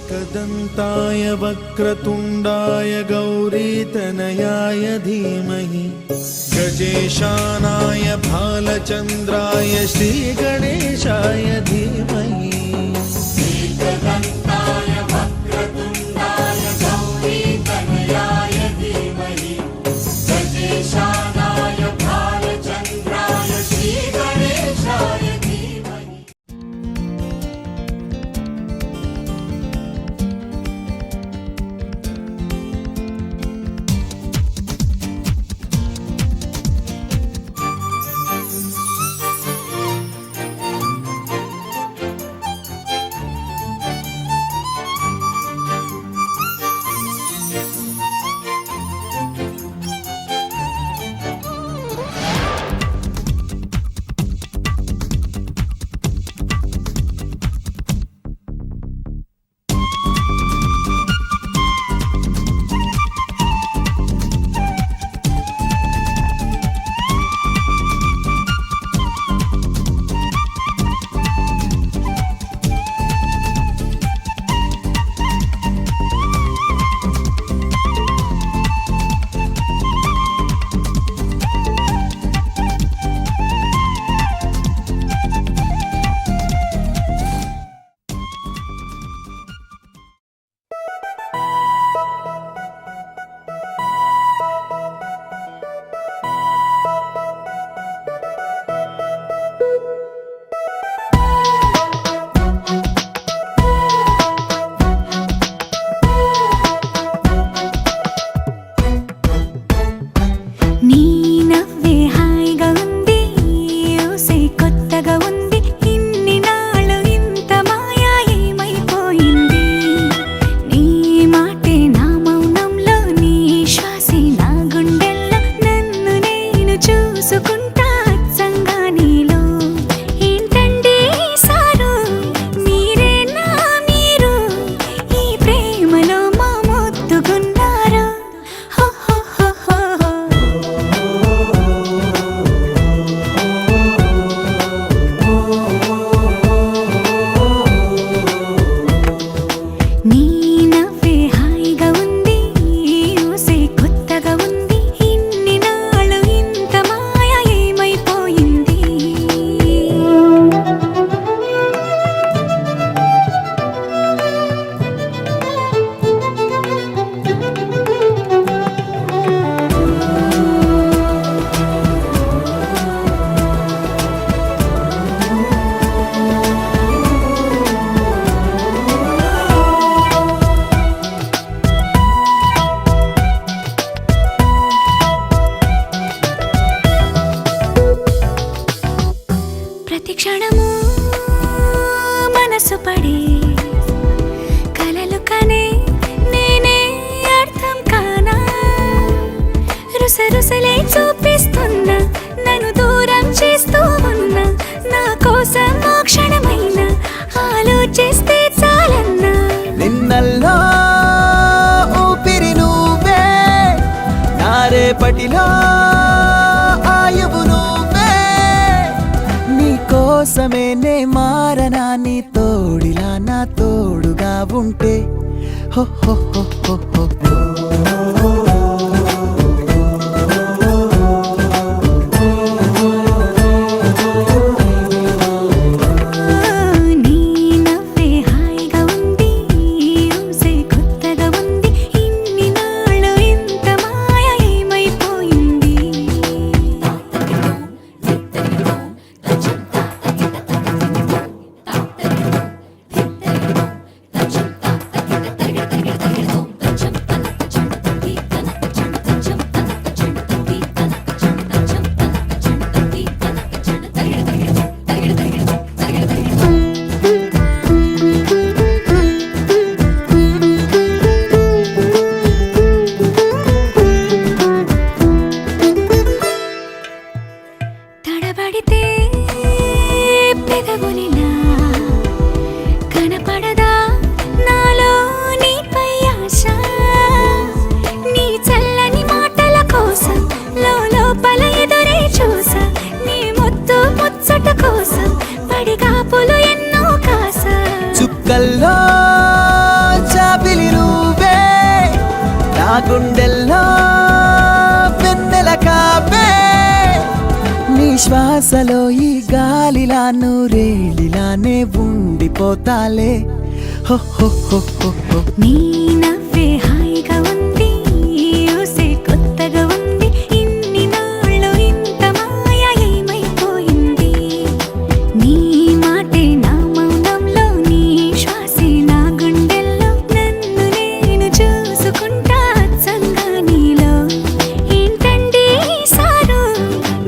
एकदन्ताय वक्रतुण्डाय गौरीतनयाय धीमहि गजेशानाय भालचन्द्राय श्रीगणेशाय धीमहि एकदन्ताय वक्रतुण्डाय गौरीतनयाय धीमहि गजेशानाय भालचन्द्राय श्रीगणेशाय धीमहि। క్షణము మనసు పడే కలలు కనే నేనే అర్థం కానా రుసరుసలే చూపిస్తున్నా నన్ను దూరం చేస్తూ ఉన్నా నా కోసం మోక్షణమైన ఆలోచిస్తే చాలన్నా నిన్నల్లో ఊపిరి నువ్వే నా రేపటిలో ఆయువు నువ్వే నీ కోసమే నే మారనా నీ తోడిలా నా తోడుగా ఉంటే హో హో హో హో హో గుండెల్లో వెన్నెల కాపే నీ శ్వాసలో ఈ గాలిలా నూరేలిలానే ఉండిపోతాలే హో హో హో హో హో. నీ నవ్వే హాయిగా ఉంది ఊసే కొత్తగా ఉంది ఇన్ని నాళ్ళు ఇంత మాయ ఏమైపోయింది నీ మాటే నా మౌనంలో నీ శ్వాసే నా గుండెల్లో నన్ను నేను చూసుకుంటా అచ్చంగా నీలో ఏంటండి సారు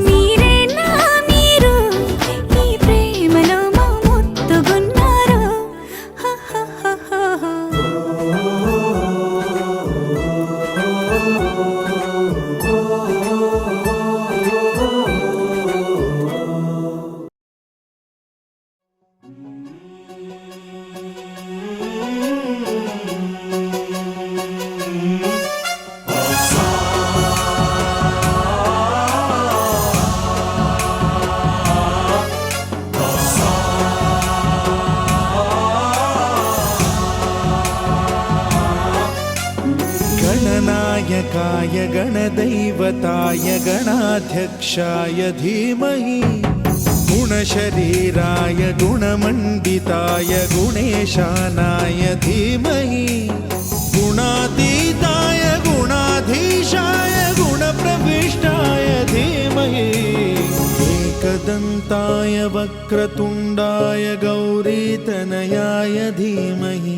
మీరే నా మీరు ఈ ప్రేమలో మా ముత్తుగున్నారు హ హ హ హ హ. गणनायकाय गणदैवताय गणाध्यक्षाय धीमहि गुणशरीराय गुणमण्डिताय गुणेशानाय धीमहि गुणातीताय गुणाधीशाय गुणप्रविष्टाय धीमहि एकदन्ताय वक्रतुण्डाय गौरीतनयाय धीमहि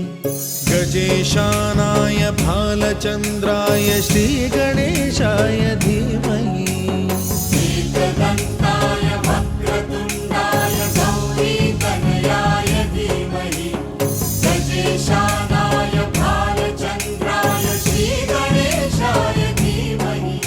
गजेशानाय भालचन्द्राय श्रीगणेशाय धीमहि एकदन्ताय वक्रतुण्डाय गौरीतनयाय धीमहि गजेशानाय भालचन्द्राय श्रीगणेशाय धीमहि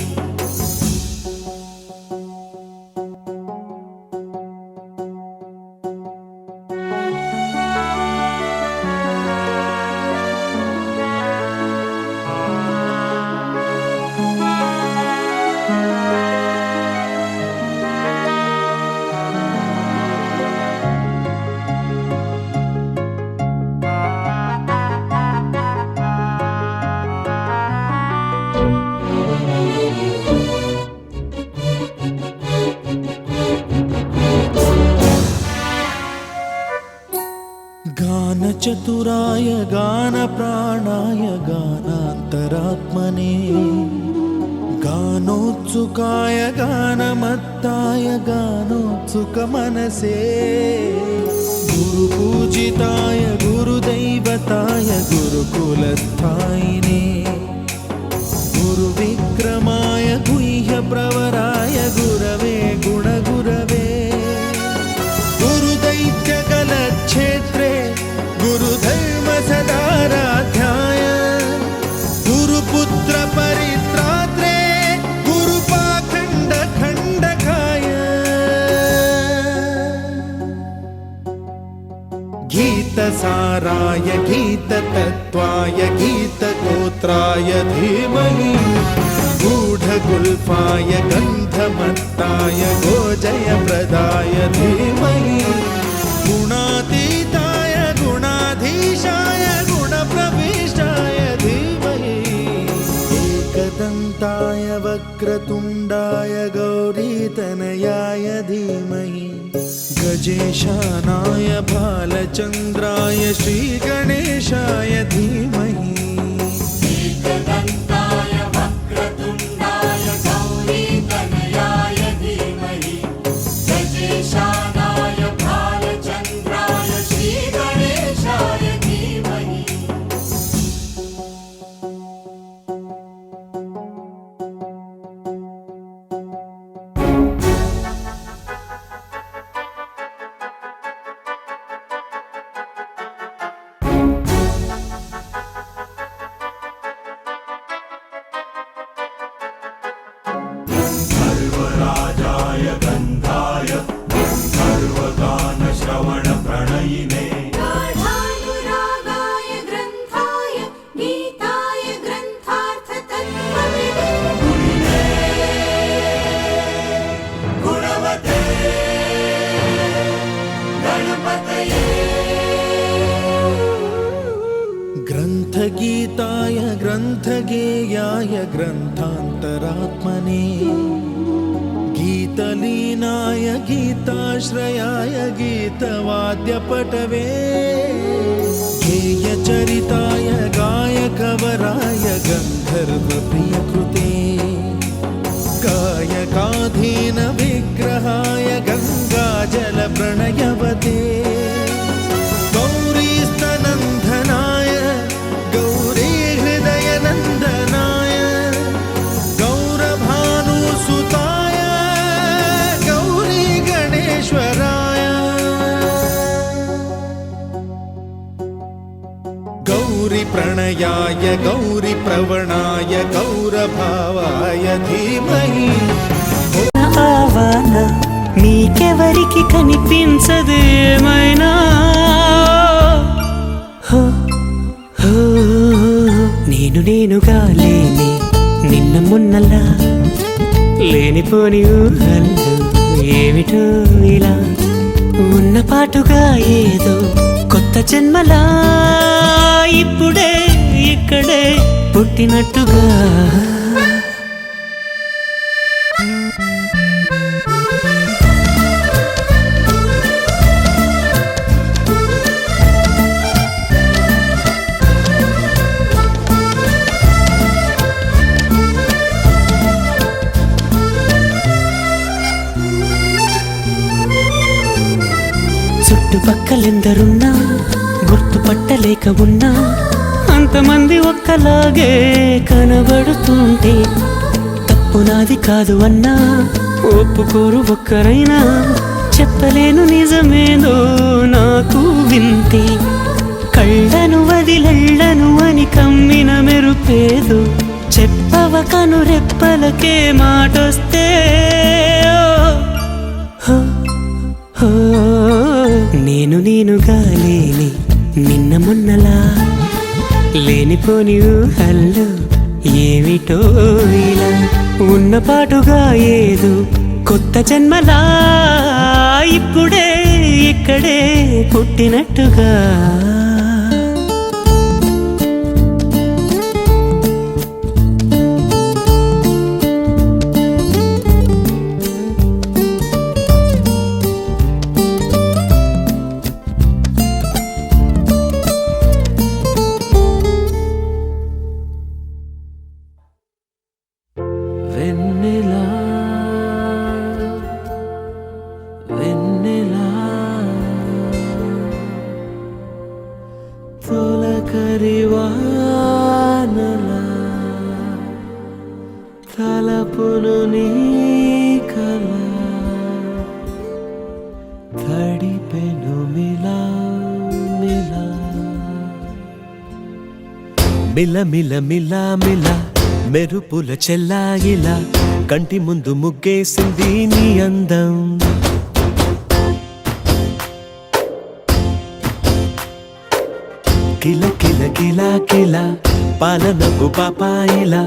गानचतुराय गानप्राणाय गानान्तरात्मने गानोत्सुकाय गानमत्ताय गानोत्सुकमनसे गुरुपूजिताय गुरुदैवताय गुरुकुलस्थायिने गुरुविक्रमाय गुह्यप्रवराय गुरवे गुणगुरवे गुरुदैत्यकलक्षेत्रे गुरुधर्मसदाराध्याय गुरुपुत्रपरित्रात्रे गुरुपाखण्डखण्डकाय गीतसाराय गीततत्त्वाय गीतगोत्राय धीमहि गूढगुल्फाय गन्धमत्ताय गोजयप्रदाय धीमहि गुणातीताय गुणाधीशाय गुणप्रविष्टाय धीमहि एकदन्ताय वक्रतुण्डाय गौरीतनयाय धीमहि गजेशानाय भालचन्द्राय श्रीगणेशाय धीमहि एकदन्ताय वक्रतुण्डाय गौरीतनयाय धीमहि गजेशानाय भालचन्द्राय श्रीगणेशाय धीमहि ग्रन्थगीताय ग्रन्थगेयाय ग्रन्थान्तरात्मने गीतलीनाय गीताश्रयाय गीतवाद्यपटवे गेयचरिताय गायकवराय गन्धर्वप्रियकृते गायकाधीन विग्रहाय गङ्गाजलप्रणयवते गौरीस्तनन्दनाय गौरी हृदयनन्दनाय गौरभानुसुताय गौरी गणेश्वराय गौरी प्रणयाय गौरी प्रवणाय गौरभावाय धीमहि ఆవాన నీకెవరికి కనిపించదు ఏమైనా హో, హో, నేనుగా లేని నిన్న మొన్నలా లేనిపోని ఊహల్లో ఏమిటో ఇలా ఉన్న పాటుగా ఏదో కొత్త జన్మలా ఇప్పుడే ఇక్కడే పుట్టినట్టుగా చుట్టుపక్కలెందరున్నా గుర్తుపట్టలేక ఉన్నా అంతమంది ఒక్కలాగే కనబడుతుంటే తప్పు నాది కాదు అన్నా ఒప్పుకోరు ఒక్కరైనా చెప్పలేను నిజమేదో నాకు వింతే కళ్ళను వదిలెళ్ళను అని కమ్మిన మెరుపేదో చెప్పవ కను రెప్పలకే మాటొస్తే ఓ నేనుగా లేని నిన్న మొన్నలా లేనిపోని ఊహల్లో ఏమిటో ఇలా ఉన్న పాటుగా ఏదో కొత్త జన్మలా ఇప్పుడే ఇక్కడే పుట్టినట్టుగా వెన్నెలా వెన్నెలా తొలకరి వానలా తలపును నీ కల తడిపెను మిలా మిలా మిల మిల మిలా మిలా మెరుపుల చెల్లాయిలా కంటి ముందు ముగ్గేసింది నీ అందం కిల కిల కిల కిల పాలనకు పాపాయిలా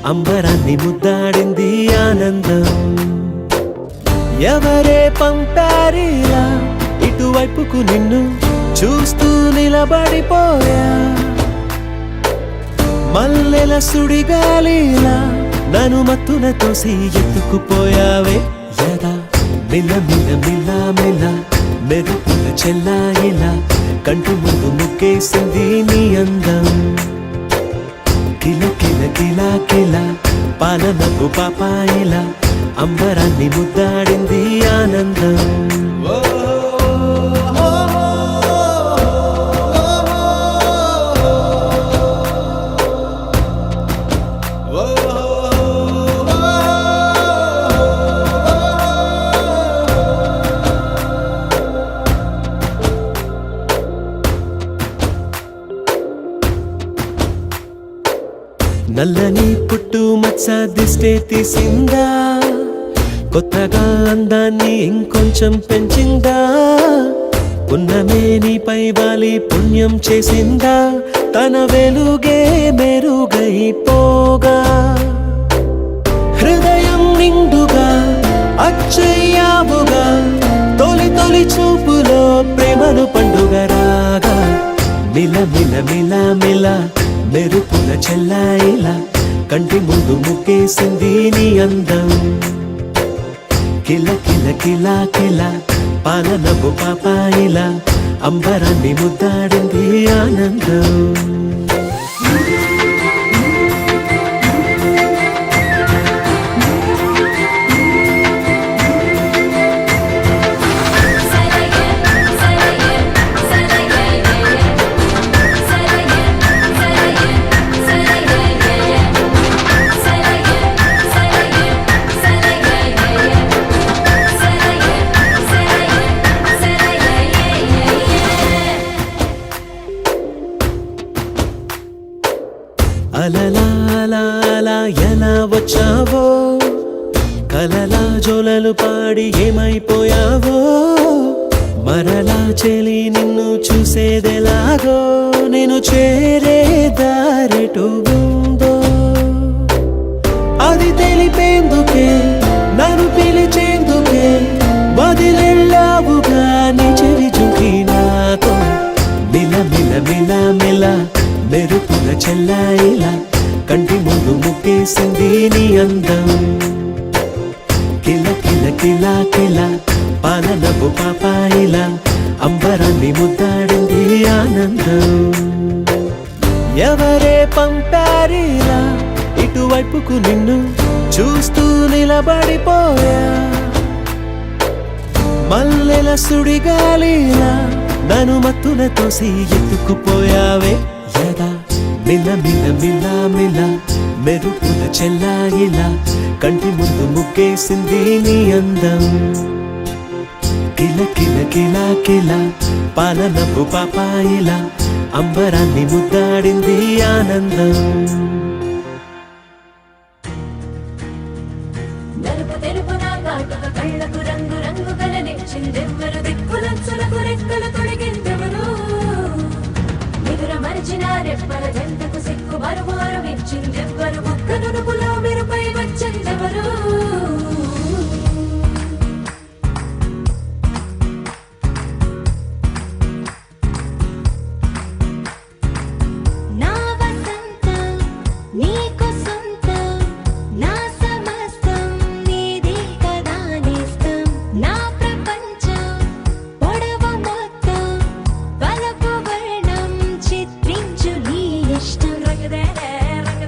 అంబరాన్ని ముద్దాడింది ఆనందం ఎవరే పంపారిలా ఇటువైపుకు నిన్ను చూస్తూ నిలబడిపోయా మల్లెల సుడిగాలిలా నన్ను మత్తున తోసి ఎత్తుకుపోయావే యదా మిల మిల మిల మిల మెరుపుల చెల్లాయిలా కంటి ముందు ముగ్గేసింది నీ అందం కిల కిల కిల కిల పాలనకు పాపాయిలా అంబరాన్ని ముద్దాడింది ఆనందం నల్లని పుట్టు మచ్చ దిష్టే తీసిందా కొత్తగా అందాన్ని ఇంకొంచెం పెంచిందా పున్నమే నీపై వాలి పుణ్యం చేసిందా తన వెలుగే మెరుగైపోగా హృదయం నిండుగా అచ్చయ్యావుగా తొలి తొలి చూపులో ప్రేమను పండుగ రాగా మిల మిల మిల మిల మెరుపుల చెల్లాయిలా కంటి ముందు ముక్కేసింది నీ అందం కిల కిల కిల కిల పాలనపు పాపాయిలా అంబరాన్ని ముద్దాడింది ఆనందం అలలా అలా అలా ఎలా వచ్చావో కలలా జోలలు పాడి ఏమైపోయావో మరలా చెలి నిన్ను చూసేదెలాగో నేను చేరే దారెటు ఉందో అది తెలిపేందుకే నన్ను పిలిచేందుకే వదిలెళ్ళావుగా నీ చెవి జుకి నాతో మిల మిల మిల మిల మెరుపుల చెల్లాయిలా కంటి ముందు ముక్కేసింది నీ అందం కిల కిల కిల కిల పాలనపు పాపాయిలా అంబరాన్ని ముద్దాడింది ఆనందం ఎవరే పంపారిలా ఇటువైపుకు నిన్ను చూస్తూ నిలబడిపోయా మల్లెల సుడిగాలిలా నన్ను మత్తున తోసి ఎత్తుకుపోయావే యదా మిల మిల మిల మిల మెరుపుల చెల్లాయిలా కంటి ముందు ముక్కేసింది నీ అందం కిల కిల కిల కిల పాలనపు పాపాయిలా అంబరాన్ని ముద్దాడింది ఆనందం నలుపు తెలుపు నా కాటుక కళ్ళకు రంగు రంగు కలనిచ్చిందెవ్వరు దిక్కులచ్చులకు రెక్కలు తొడిగిందెవరు నిదుర మరిచిన రెప్పల జంటకు సిక్కు మరుమారు ఇచ్చిందెవ్వరు ఒక్క నునుపులో మెరుపై వచ్చిందెవరు నా వసంతం నీకు సొంతం నా సమస్తం నీది కదా నేస్తం నా ప్రపంచం పొడవు మొత్తం వలపు వర్ణం చిత్రించు నీ ఇష్టం రంగదేనే రంగ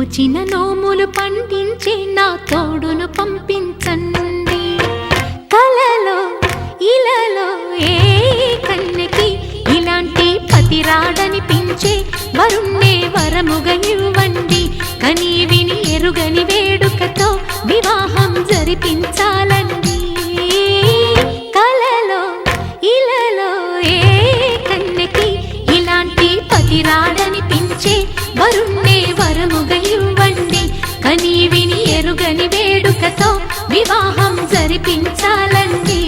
నోచిన నోములు పండించే నా తోడును పంపించండి. కలలో ఇలలో ఏ కన్నెకి ఇలాంటి పతి రాడనిపించే వరుణ్ణే వరముగా ఇవ్వండి. కని విని ఎరుగని వేడుకతో వివాహం జరిపించాలండి. కలలో ఇలలో ఏ కన్నెకి ఇలాంటి పతి రాడనిపించే వరుణ్ణే వరముగా ఇవ్వండి. కని విని ఎరుగని వేడుకతో వివాహం జరిపించాలండి.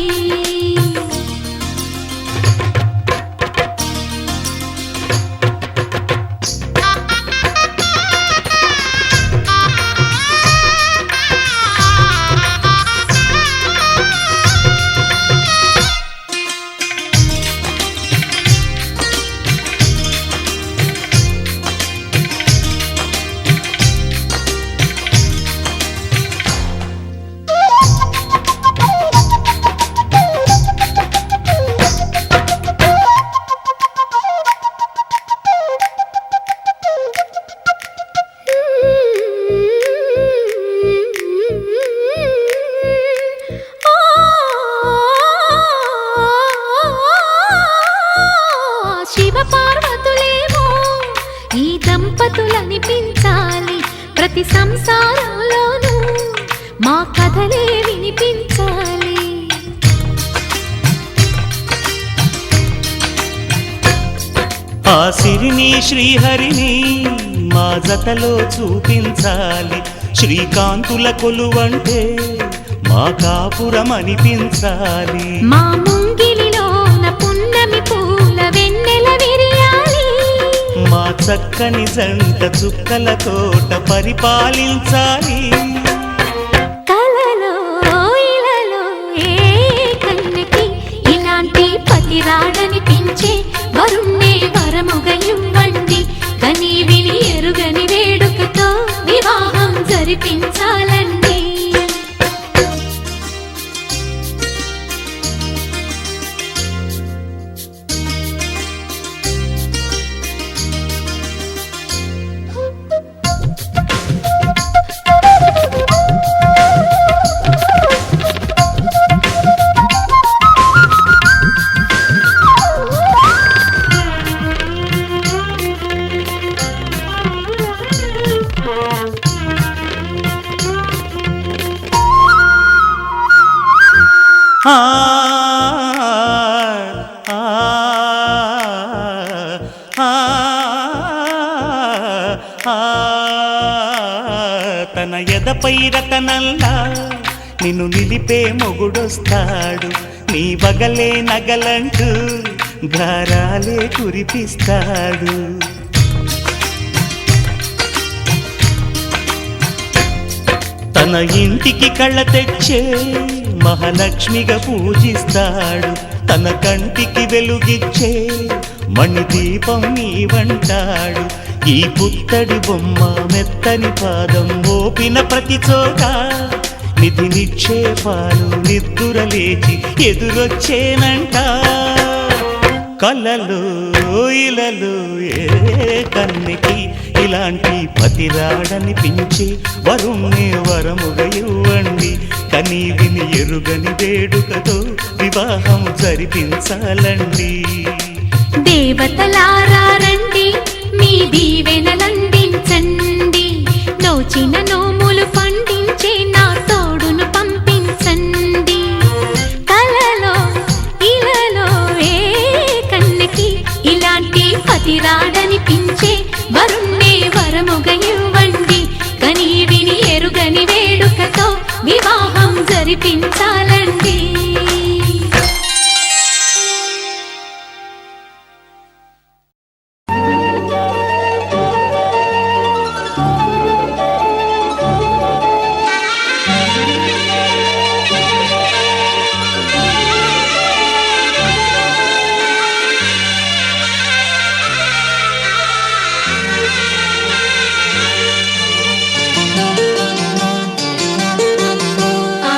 శివపార్వతులేమో ఈ దంపతులనిపించాలి. ప్రతి సంసారంలోనూ మా కథలే వినిపించాలి. ఆ సిరిని శ్రీహరిని మా జతలో చూపించాలి. శ్రీకాంతుల కొలువంటే మా కాపురం అనిపించాలి. మా ముంగిలిలోన పున్నమి పూల వెన్నెల విరియాలి. మా చక్కని జంట చుక్కల తోట పరిపాలించాలి. కలలో ఇలలో ఏ కన్నెకి ఇలాంటి పతి రాడనిపించే వరుణ్ణే వరముగా ఇవ్వండి. కని విని ఎరుగని వేడుకతో వివాహం జరిపించాలండి. ఆ ఆ ఆ తన ఎదపై రతనల్లా నిన్ను నిలిపే మొగుడొస్తాడు. నీ వగలే నగలంటూ గారాలే కురిపిస్తాడు. తన ఇంటికి కళ్ళ తెచ్చే మహాలక్ష్మిగా పూజిస్తాడు. తన కంటికి వెలుగిచ్చే మణిదీపం నీవంటాడు. ఈ పుత్తడి బొమ్మ మెత్తని పాదం మోపిన ప్రతి చోట నిధి నిక్షేపాలు నిద్దురలేచి ఎదురొచ్చేనంట. కలలో ఇలలో ఏ కన్నెకి ఇలాంటి పతి రాడనిపించి వరుణ్ణే వరముగా ఇవ్వండి. కని విని ఎరుగని వేడుకతో వివాహం జరిపించాలండి. దేవతలారా రండి, మీ దీవెనలందించండి. నోచిన నోములు పండించే నా తోడును పంపించండి. కలలో ఇలలో ఏ కన్నెకి ఇలాంటి పతి రాడనిపించే వరుణ్ణే వరముగా ఇవ్వండి. కని విని ఎరుగని వేడుకతో వివాహం జరిపించాలండి. ఆ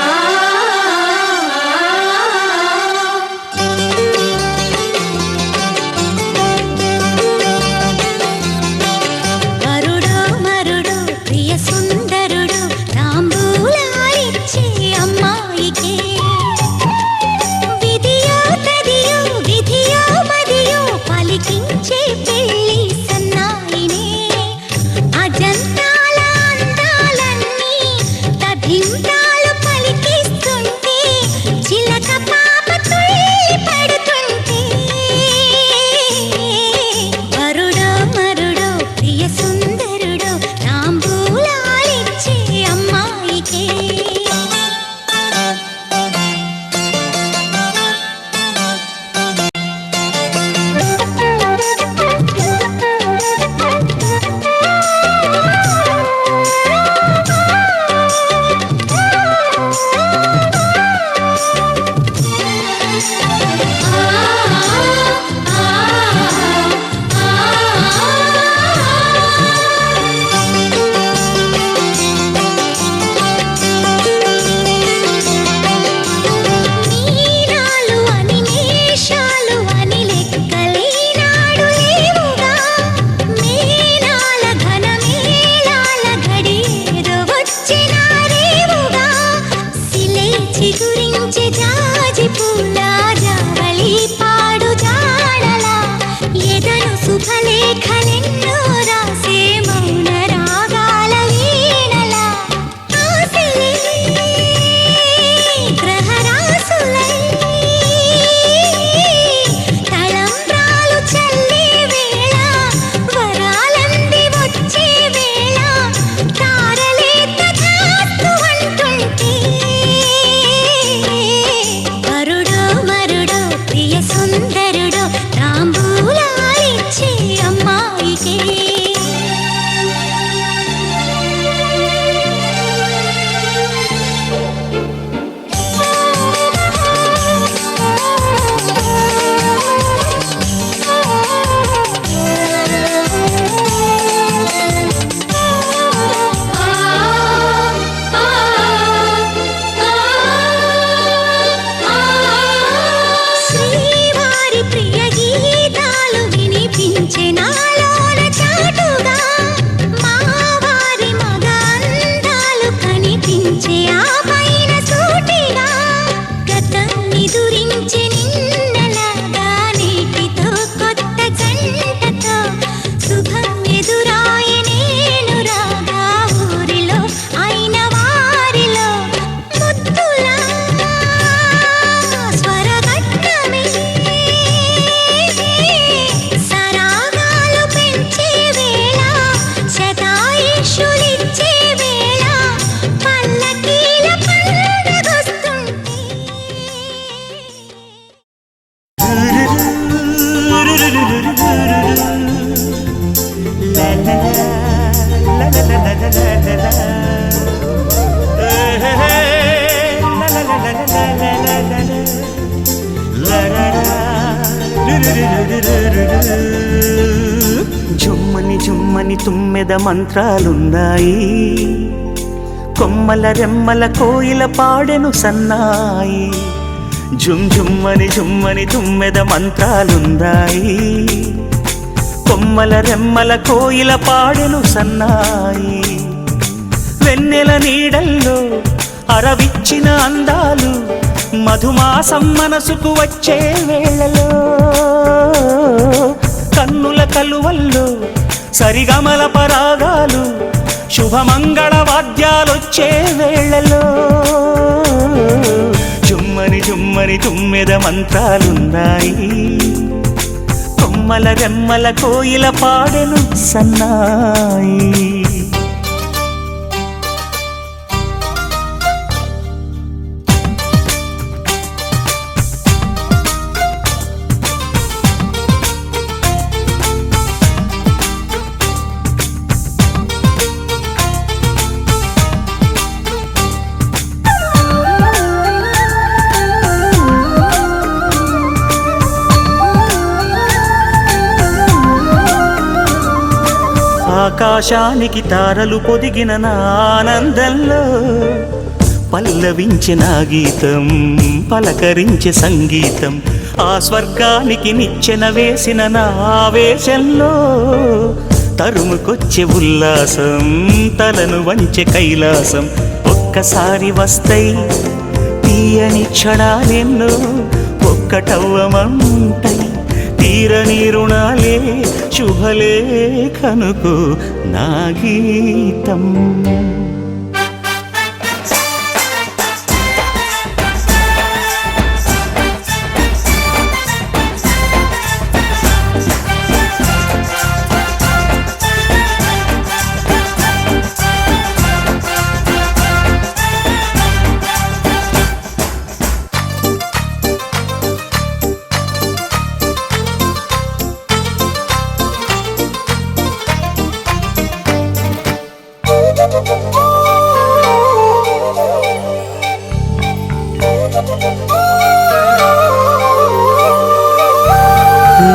తుమ్మెద మంత్రాలున్నాయి కొమ్మల రెమ్మల కోయిల పాడెను సన్నాయి జుమ్ జుమ్మని తుమ్మెద మంత్రాలున్నాయి కొమ్మల రెమ్మల కోయిల పాడెను సన్నాయి వెన్నెల నీడల్లో అరవిచ్చిన అందాలు మధుమాసం మనసుకు వచ్చే వేళలో కన్నుల కలువల్లో సరిగమల పరాగాలు శుభమంగళ వాద్యాలొచ్చే వేళలో జుమ్మని తుమ్మెద మంత్రాలున్నాయి కొమ్మల రెమ్మల కోయిల పాడెను సన్నాయి ఆకాశానికి తారలు పొదిగిన నా ఆనందంలో పల్లవించే నా గీతం పలకరించే సంగీతం ఆ స్వర్గానికి నిచ్చెన వేసిన నా ఆవేశంలో తరుముకొచ్చే ఉల్లాసం తలను వంచే కైలాసం ఒక్కసారి వస్తాయి తీయని క్షణాలెన్నో ఒక్కటవ్వమంటాయి తీరని రుణాలే శుభలేఖనుకు నా గీతం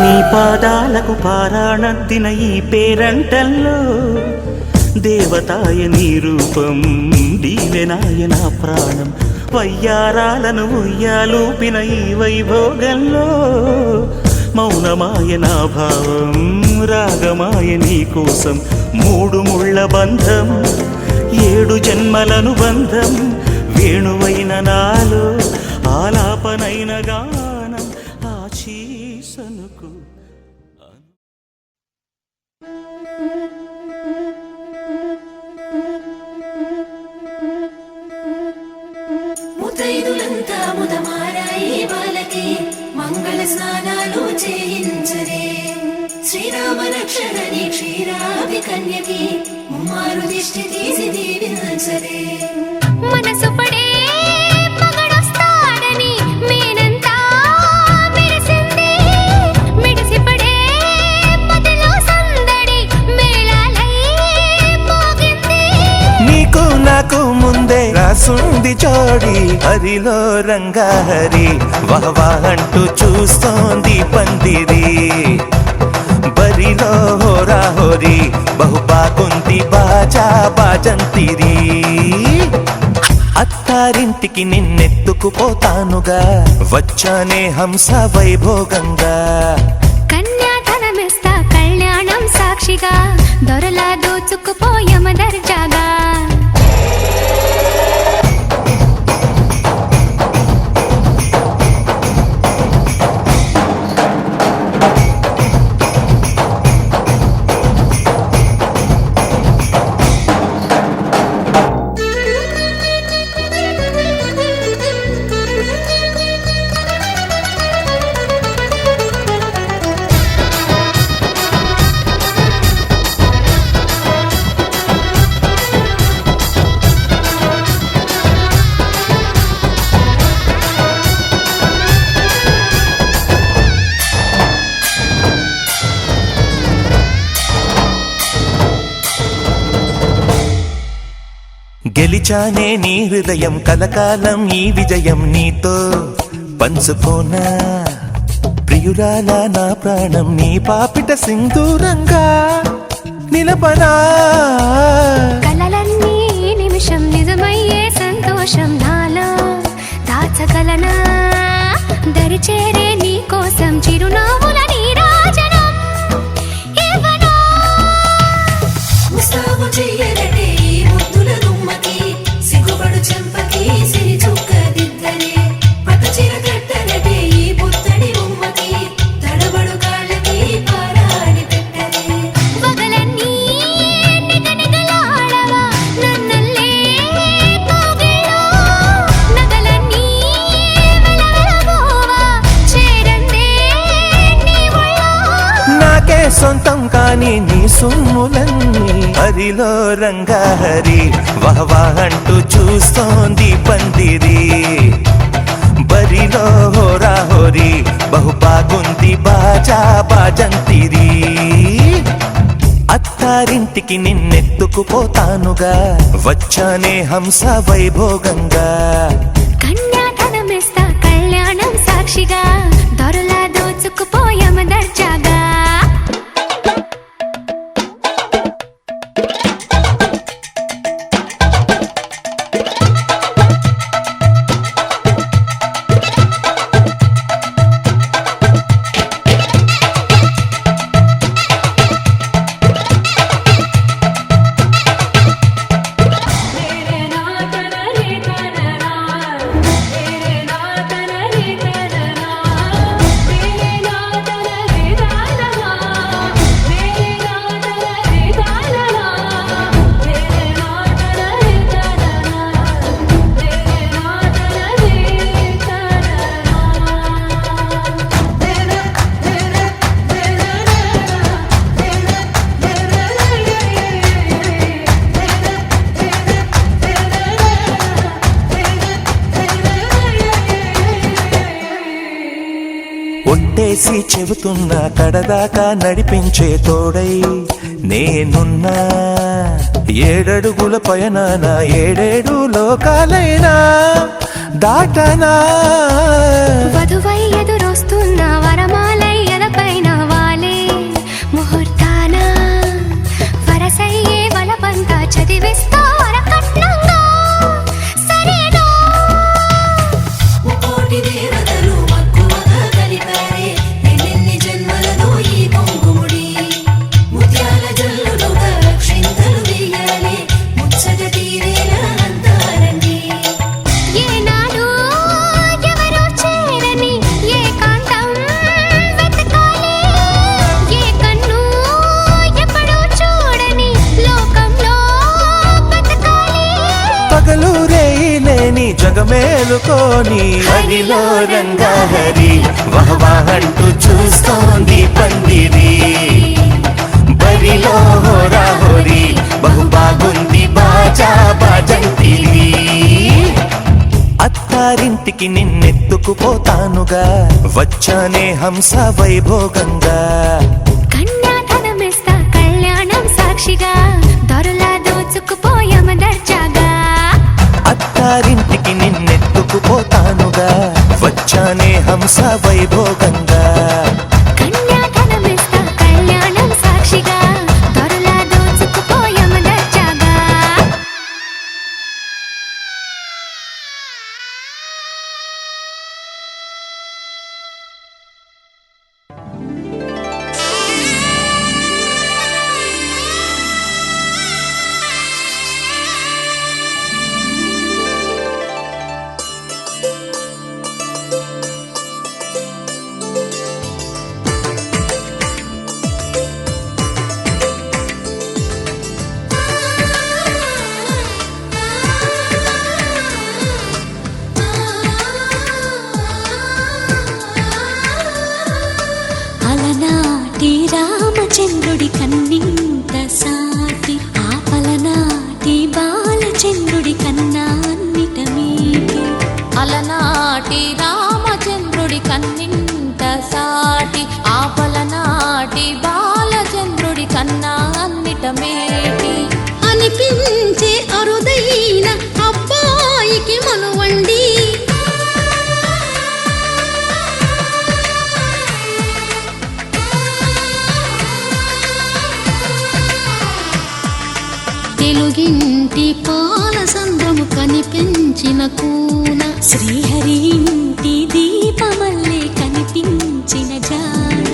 నీ పాదాలకు పారాణద్దిన ఈ పేరంటల్లో దేవతాయ నీ రూపం దీవెనాయ నా ప్రాణం వయ్యారాలను ఉయ్యాలూపిన ఈ వైభోగంలో మౌనమాయ నా భావం రాగమాయ నీ కోసం మూడు ముళ్ళ బంధం 7 జన్మలను బంధం వేణువైన నాలో ఆలాపనైన గానం ఆశీసనుకు ముతైదులంతా ముదమారాయి బాలకి మంగళ స్నానాలు చేయించరే శ్రీరామ రక్షణని క్షీరాభి కన్యకి ముమ్మారు దిష్టి తీసి దీవించరే మనసు పడే మగడొస్తాడని మేనంతా మెరిసింది మిడిసిపడే పదిలో సందడి మేళాలై మోగింది నీకు నాకు ముందే రాసుంది జోడి హరిలో రంగాహరి వహవా అంటూ చూస్తోంది పందిరి బరిలో హోరా హోరి బహుబాగుంది బాజా బాజంతిరి అత్తారింటికి నిన్నెత్తుకుపోతానుగా వచ్చానే హంస వైభోగంగా కన్యాధనమిస్తా కళ్యాణం సాక్షిగా దొరలా దోచుకుపోయమ దర్జాగా గెలిచానే నీ హృదయం కలకాలం ఈ విజయం నీతో పంచుకోనా ప్రియురాలా నా ప్రాణం నీ పాపిట సింధూరంగా నిలపనా కలలన్నీ ఈ నిమిషం నిజమయ్యే సంతోషం నాలో దాచగలనా దరిచేరే నీ కోసం చిరునవ్వుల నీరాజనం ఇవ్వనా ముస్తాబు చెయ్యరటే ఈ ముద్దుల గుమ్మకి సిగ్గుపడు చెంపకి సిరి చుక్క దిద్దరే పట్టు చీర కట్టరటే ఈ పుత్తడి బొమ్మకి తడబడు కాళ్ళకి పారాడి పెట్టరే పగలన్నీ నిగనిగలాడవా నన్నల్లే కోగిలో నగలన్నీ వెలవెలబోవా చేరందే నీ ఒళ్ళో నాకే సొంతం కాని నీ సొమ్ములన్నీ హరిలో రంగాహరి వహవా అంటూ చూస్తోంది పందిరి బరిలో హోరా హోరి బహు బాగుంది బాజా బాజంతిరి అత్తారింటికి నిన్నెత్తుకుపోతానుగా వచ్చానే హంస వైభోగంగా కన్యాధనమిస్తా కళ్యాణం సాక్షిగా దొరలా దోచుకుపోయామ దర్జాగా ఒట్టేసి చెబుతున్నా కడదాకా నడిపించే తోడై నేనున్నా ఏడడుగుల పయనాన ఏడేడు లోకాలైనా దాటనా వధువై ఎదురొస్తున్న వరమాలై ఎదపైన వాలే ముహూర్తాన వరసయ్యే వలపంతా చదివిస్తా వరకట్నంగా సరేనా ముకోటి దేవతలు మక్కువగా కలిపారే ఎన్నెన్ని జన్మలలో ఈ పొంగుముడి ముత్యాల జల్లులుగా క్షింతలు వేయాలి ముచ్చట తీరేలా అంతారండి ఏనాడు ఎవరో చేరని ఏకాంతం వెతకాలి ఏ కన్ను ఎప్పుడూ చూడని లోకంలో బతకాలి పగలు రేయి లేని జగమేలుకోని హరిలో రంగాహరి వహవా అంటూ చూస్తోంది పందిరి బరిలో హోరా హోరి బహు బాగుంది బాజా బాజంతిరి అత్తారింటికి నిన్నెత్తుకుపోతానుగా వచ్చానే హంస వైభోగంగా కన్యాధనమిస్తా కళ్యాణం సాక్షిగా దొరలా దోచుకుపోయామ దర్జాగా అత్తారింటికి నిన్నెత్తుకుపోతానుగా వచ్చానే హంస వైభోగంగా కన్యాధనమిస్తా కళ్యాణం సాక్షిగా దొరలా దోచుకుపోయామ దర్జాగా అలనాటి రామచంద్రుడి కన్నింత సాటి ఆపలనాటి బాలచంద్రుడి కన్నా అన్నిట మీటి అలనాటి రామచంద్రుడి కన్నింత సాటి ఆపలనాటి బాలచంద్రుడి కన్నా అన్నిట మేటి అనిపించే అరుదైన అబ్బాయికి మనువండి తెలుగింటి పాల సంద్రము కనిపించిన కూన శ్రీహరి ఇంటి దీపమల్లే కనిపించిన జాన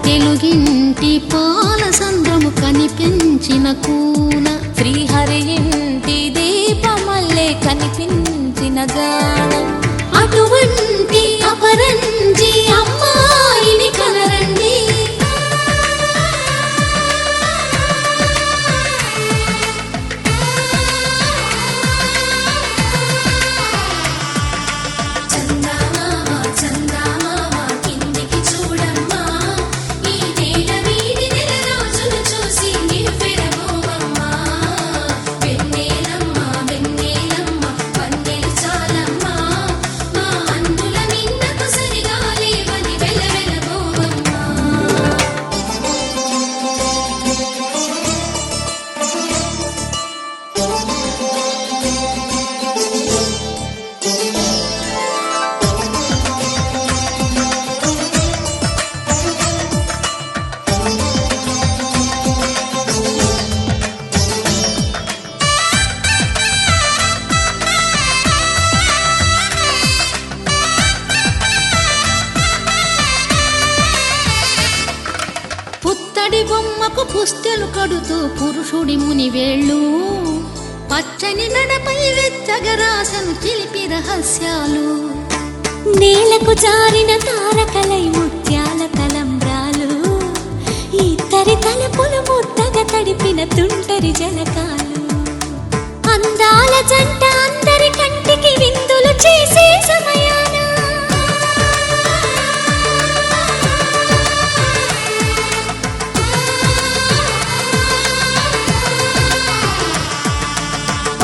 తెలుగింటి పాల సంద్రము కనిపించిన కూన శ్రీహరి ఇంటి దీపమల్లే కనిపించిన జాన అటువంటి అపరంజి అమ్మాయిని కనరండి చందమామ చందమామ కిందికి చూడమ్మా ఈ నేల వీడి నెల రోజులు చూసి నివ్వెరబోవమ్మా వెన్నెలమ్మ వెన్నెలమ్మ వన్నెలు చాలమ్మా మా అందుల నిన్నకు సరిగా లేవని వెలవెలబోవమ్మా పుత్తడి బొమ్మకు పుస్తెలు కడుతూ పురుషుడి ముని వేళ్ళు పచ్చని నడపై వెచ్చగరాసను చిలిపి రహస్యాలు నేలకు జారిన తారకలై ముత్యాల తలంబ్రాలు ఇద్దరి తలుపులు ముద్దగా తడిపిన తుంటరి జలకాలు అందాల జంట అందరి కంటికి విందులు చేసే సమయాన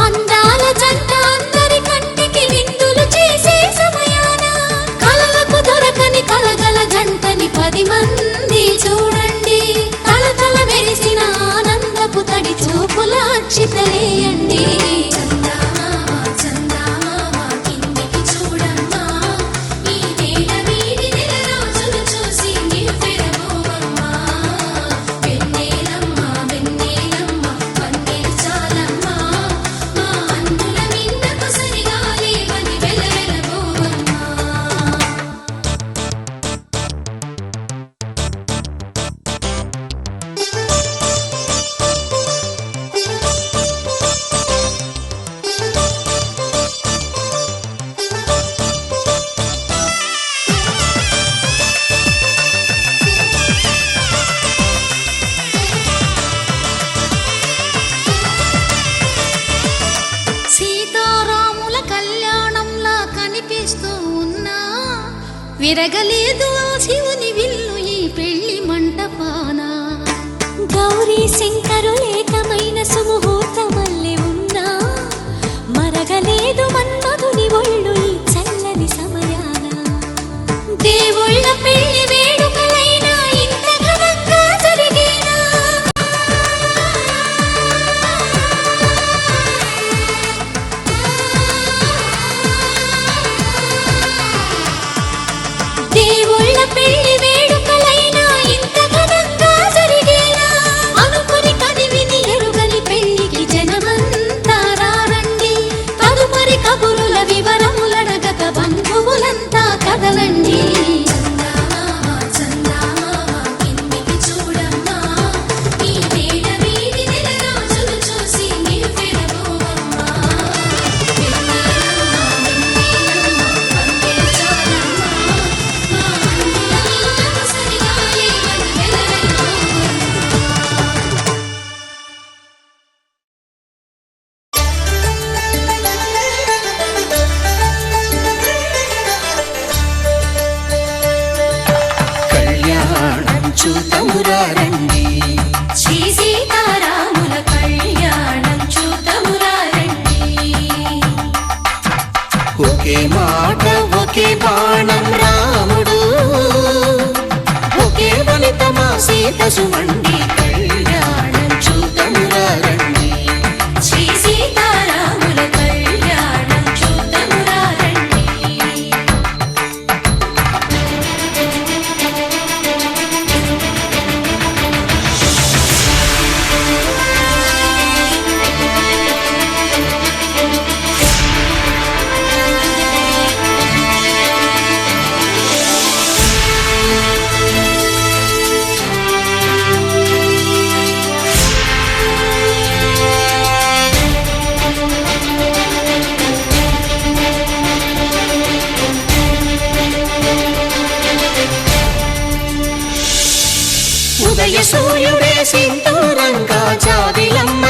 అందాల జంట అందరి కంటికి విందులు చేసే సమయాన కలలకు దొరకని కలగల జంటని 10 మంది చూడండి తలతల మెరిసిన ఆనందపు తడి చూపుల అక్షితలేయండి చందమామ చందమామ కిందికి చూడమ్మా ఈ నేల వీడి నెల రోజులు చూసి నివ్వెరబోవమ్మా వెన్నెలమ్మ వెన్నెలమ్మ వన్నెలు చాలమ్మా మా అందుల నిన్నకు సరిగా లేవని వెలవెలబోవమ్మా సీతారాముల కళ్యాణంలా కనిపిస్తూ ఉన్నా విరగలేదు ఆ శివుని విల్లు ఈ పెళ్లి మంటపాన గౌరీ శంకరులేకమైన సుముహూర్తమల్లె ఉన్నా మరగలేదు మన్మధుని ఒళ్ళు ఈ చల్లని సమయాన దేవుళ్ళ పెళ్లి వేడుకలైనా ఇంత ఘనంగా జరిగేనా దేవుళ్ళ పెళ్లి వేడుకలైనా ఇంత ఘనంగా జరిగేనా అనుకుని కదివిని ఎరుగని పెళ్లి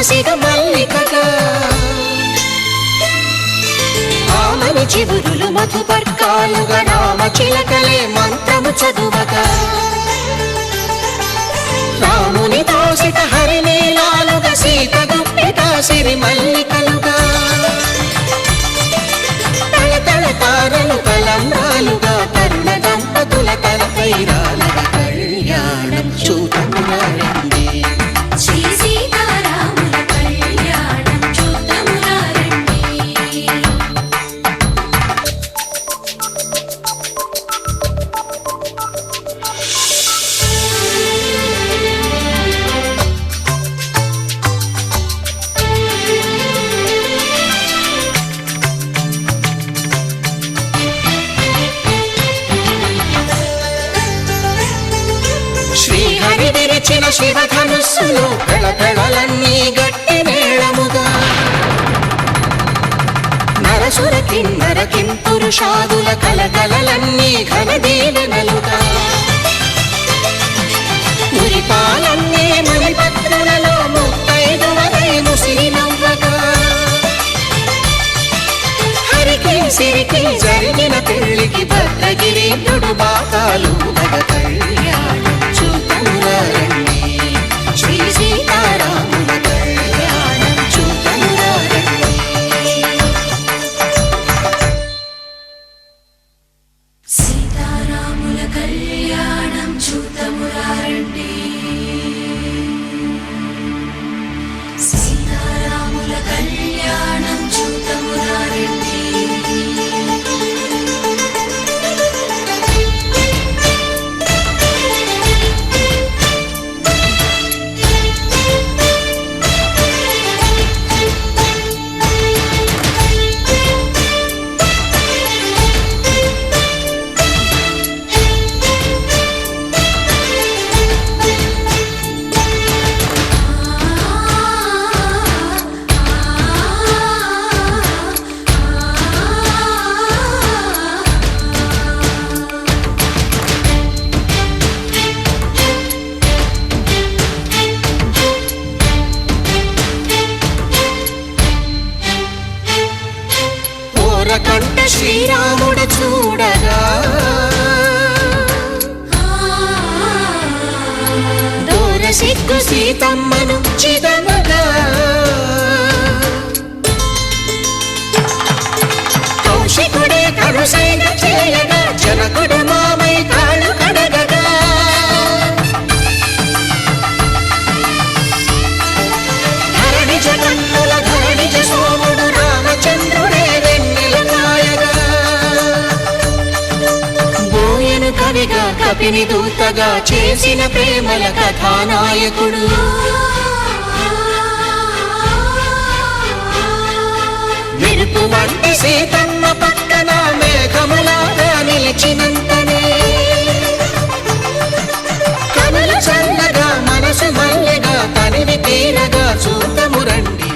సిగ మల్లికగా ఆమని చివురులు మధుపర్కాలుగా రామ చిలకలే మంత్రము చదువగా రాముని దోసిట హరినీలాలుగా సీత గుప్పిట సిరి మల్లికలుగా తళతళ తారలు తలంబ్రాలుగా తరుణ దంపతుల తలపైరాలుగా కళ్యాణం చూడమురండి శ్రీ సీతారాముల కళ్యాణం చూద్దామురా రండి. శ్రీహరి విరిచిన శివధనుస్సులు పెళపెళలన్నీ గట్టి మేళముగా నరసుర కిన్నర కింపురుషాదుల కలకలలన్నీ ఘన దీవెనలుగా మురిపాలన్నీ మణిపత్రులలో ముత్తైదువలై ముసిరి నవ్వగా హరికి సిరికి జరిగిన పెళ్లికి భద్రగిరీంద్రుడు బాకాలు మగ కళ్యాణం చూడమురండి శ్రీ సీతారాముల కళ్యాణం చూడమురండి సీతారాముల కళ్యాణం చూద్దామురా రండి. సీతారాముల కళ్యాణం చూద్దామురా రండి. కంట శ్రీరాముడు చూడగా దూర సిగ్గు సీతమ్మను చిదమగా కౌశికుడే కరుసైన చేయగా జనకుడు మామై కాళ్ళు కడగగా ధరణి జగన్నుల ధరణిజ సోముడు రామచంద్రుడే కవిగా కపిని దూతగా చేసిన ప్రేమల కథానాయకుడు మెరుపు వంటి సీతమ్మ పక్కన మేఘములాగా నిలిచినంతనే కనులు చల్లగా మనసు మల్లెగా తనివి తీరగా చూద్దామురండి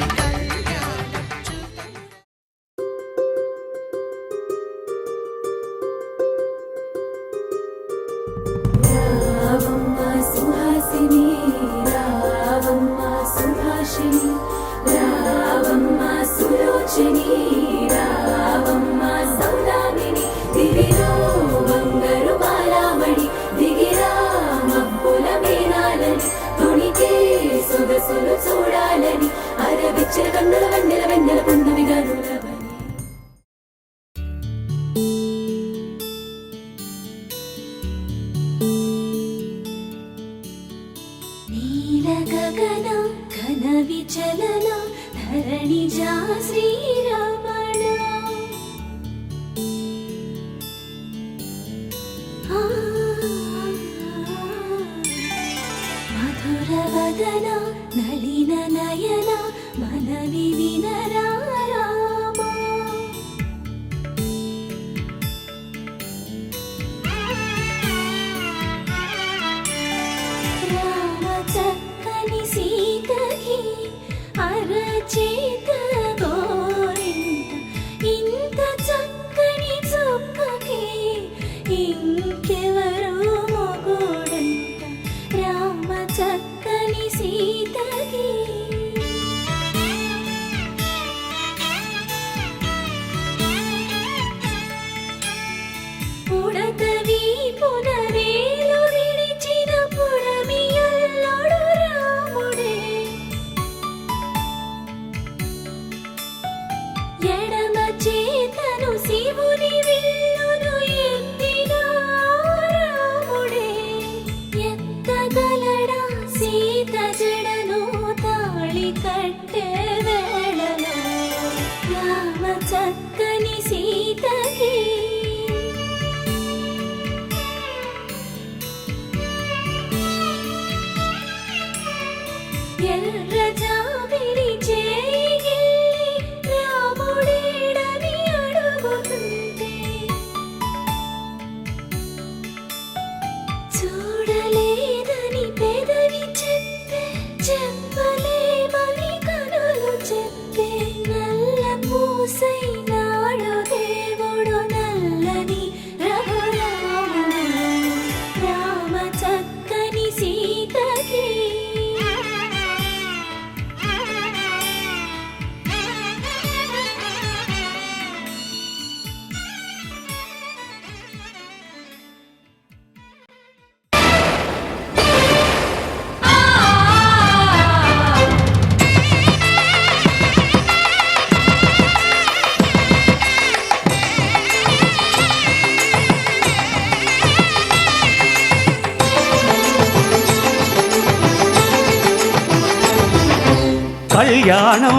చూడాలని అరవిచ్చిన కన్నుల వెన్నెల వెన్నెల పున్నమిగా నీల గగన ఘన విచలన ధరణిజా శ్రీరమణ మధుర వదన నళిన నయన మనవి వినరా రామా రామ చక్కని సీతకి అరచేత గోరింట ఇంత చక్కని చుక్కకి ఇంకెవరు మొగుడంట రామ చక్కని సీతకి ఎడమ చేతను శివుని విల్లును ఎత్తిన రాముడే ఎత్తగలడా సీత జడను తాళి కట్టే వేళలో రామ చక్కని సీతకి ఎర్ర జాబిలి చేయి రాముడేడని అడుగుతుంటే చూడలేదని పెదవి చెప్పే చెప్పలేమని కనులు చెప్పే నల్ల పూసైనాడు దేవుడు నల్లని రఘురాముడు రామ చక్కని సీతకి కళ్యాణం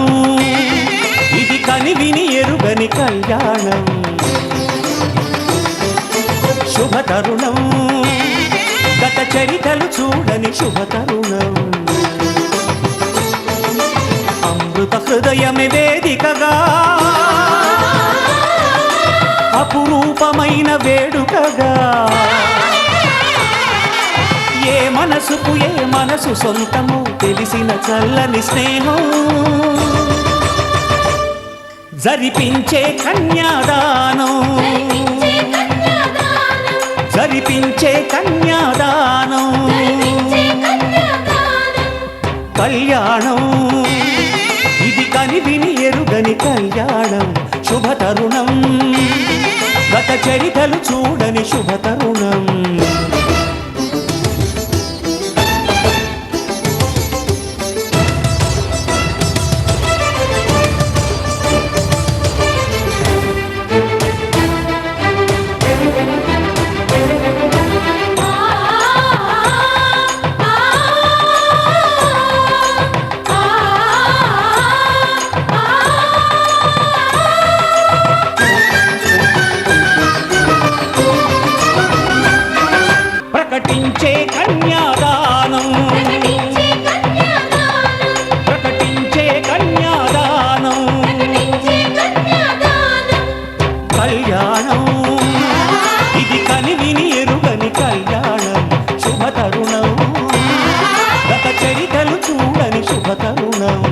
ఇది కనివిని ఎరుగని కళ్యాణం శుభతరుణం గత చరితలు చూడని శుభతరుణం అమృత హృదయమే వేదికగా అపురూపమైన వేడుకగా ఏ మనసుకు ఏ మనసు సొంతము తెలిసిన చల్లని స్నేహం జరిపించే కన్యాదానం జరిపించే కన్యాదానం కళ్యాణం ఇది కనివిని ఎరుగని కళ్యాణం శుభతరుణం గత చరితలు చూడని శుభతరుణం ప్రకటించే కన్యాదానం ప్రకటించే కన్యాదానం కళ్యాణం ఇది కనివిని ఎరుగని కళ్యాణం శుభతరుణం గత చరితలు చూడని శుభతరుణం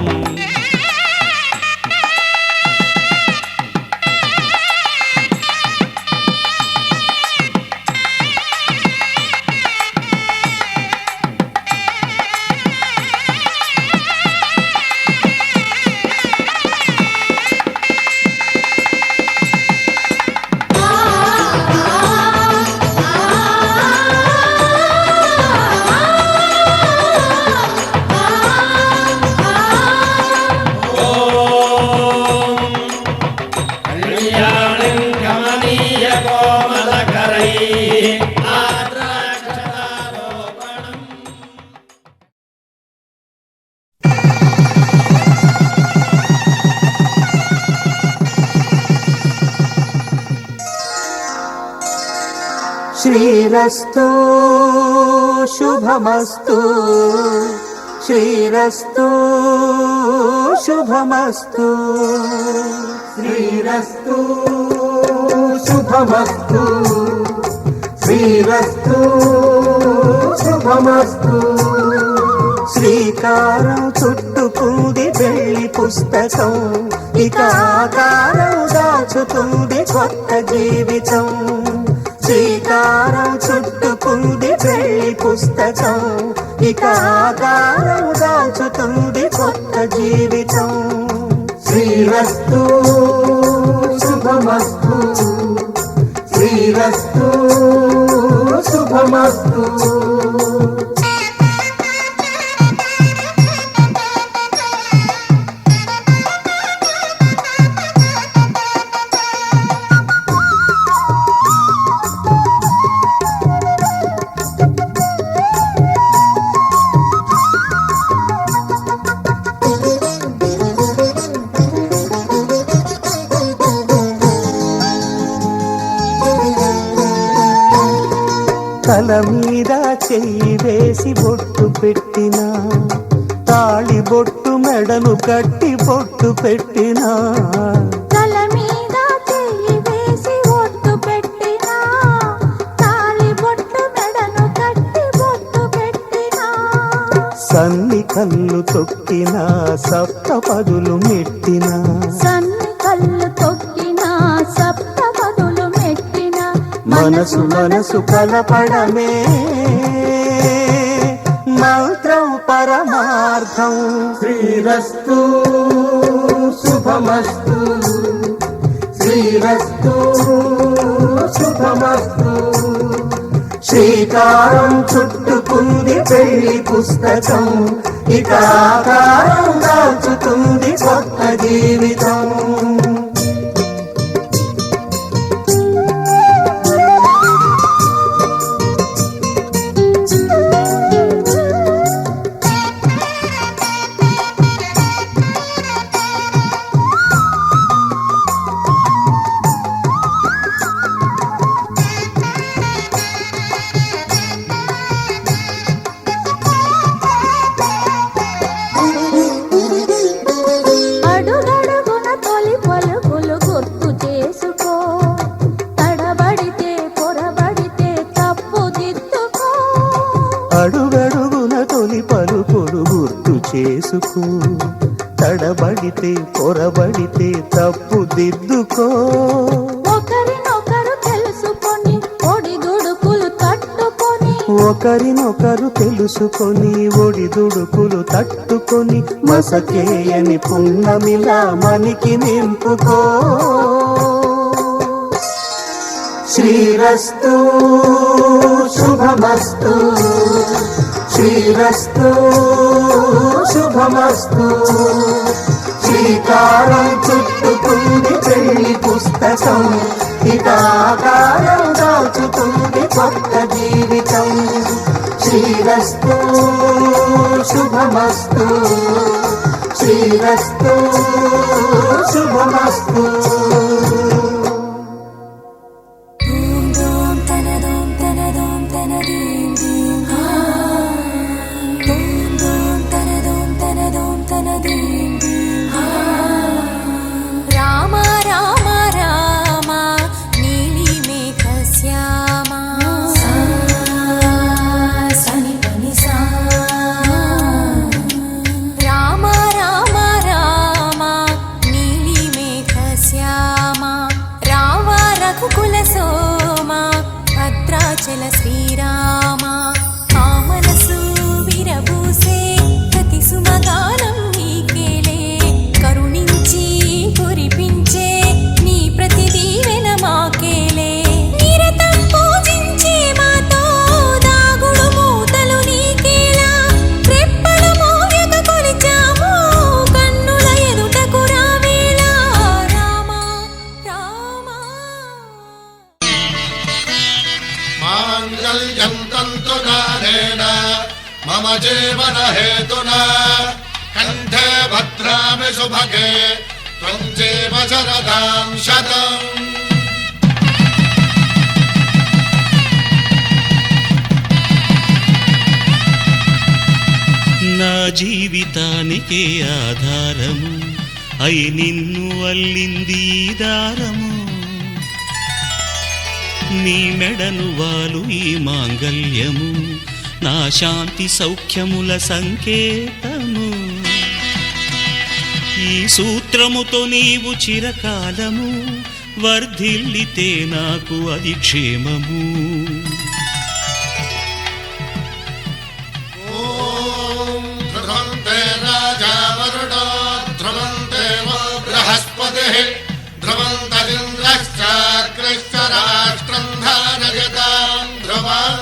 శ్రీరస్తు శుభమస్తు శ్రీరస్తు శుభమస్తు శ్రీరస్తు శుభమస్తు శ్రీరస్తు శుభమస్తు శ్రీకారం చుట్టుకుంది పెళ్లి పుస్తకం ఇక ఆకారం దాచుతుంది కొత్త జీవితం శ్రీకారం చుట్టుకుంది పెళ్లి పుస్తకం ఇక ఆకారం దాచుతుంది కొత్త జీవితం శ్రీరస్తు శుభమస్తు శ్రీరస్తు శుభమస్తు తల మీద చెయ్యి వేసి బొట్టు పెట్టినా తాళి బొట్టు మెడను కట్టి బొట్టు పెట్టినా తల మీద చెయ్యి వేసి ఒట్టు పెట్టినా తాళి బొట్టు మెడను కట్టి బొట్టు పెట్టినా సన్ని కళ్ళు తొక్కినా సప్త పదులు మెట్టినా సన్ని కళ్ళు తొక్కినా సప్త పదులు మెట్టినా మనసు మనసు కలపడమే మంత్రం పరమార్థం శ్రీరస్తు శుభమస్తు శ్రీరస్తు శుభమస్తు శ్రీకారం చుట్టుకుంది పెళ్లి పుస్తకం ఇక ఆకారం దాచుతుంది కొత్త జీవితం అడుగడుగున తొలి పలుకులు గుర్తు చేసుకో తడబడితే పొరబడితే తప్పు దిద్దుకో అడుగడుగున తొలి పలుకులు గుర్తు చేసుకో తడబడితే పొరబడితే తప్పు దిద్దుకో ఒకరినొకరు తెలుసుకొని ఒడిదుడుకులు తట్టుకొని ఒకరినొకరు తెలుసుకొని ఒడిదుడుకులు తట్టుకొని మసకేయని పున్నమిలా మనికి నింపుకో శ్రీరస్తు శుభమస్తు శ్రీరస్తు శుభమస్తు శ్రీకారం చుట్టుకుంది పెళ్లి పుస్తకం ఇక ఆకారం దాచుతుంది కొత్త జీవితం శ్రీరస్తు శుభమస్తు శ్రీరస్తు శుభమస్తు ధూమ్ ధూమ్ తనధూమ్ తనధూమ్ తనధీం ధీం ధూమ్ ధూమ్ తనధూమ్ తనధూమ్ తనధీం ధీం రామ రామ రామ నీలి మేఘ శ్యామ సని పని సా రామ రామ రామ నీలి మేఘ శ్యామ రావ రఘుకుల సోమ భద్రాచల శ్రీరామ ఆ మనసు విరబూసే ప్రతి సుమగానం నీకేలే కరుణించి కురిపించే నీ ప్రతి దీవెన మాకేలే నిరతం పూజించే మాతో దాగుడు మూతలు నీకేలా రెప్పలు మోయక కొలిచాము కన్నుల ఎదుటకు రావేలా రామ రామ మాంగళ్యం తంతునానేన మమ జీవన హేతునా కంఠే భద్రామి శుభగే త్వం జీవ శరదాం శతం నా జీవితానికే ఆధారము అయి నిన్ను అల్లింది ఈ దారము నీ మెడను వాలు ఈ మాంగల్యము నా శాంతి సౌఖ్యముల సంకేతము ఈ సూత్రముతో నీవు చిరకాలము వర్ధిల్లితే నాకు అది క్షేమము ఓం ధ్రువంతే రాజా వరుణో ధ్రువంతే వో బృహస్పతిః ధ్రువంతరింద్రశ్చాగ్రశ్చ రాష్ట్రం ధారయతాం ధ్రువం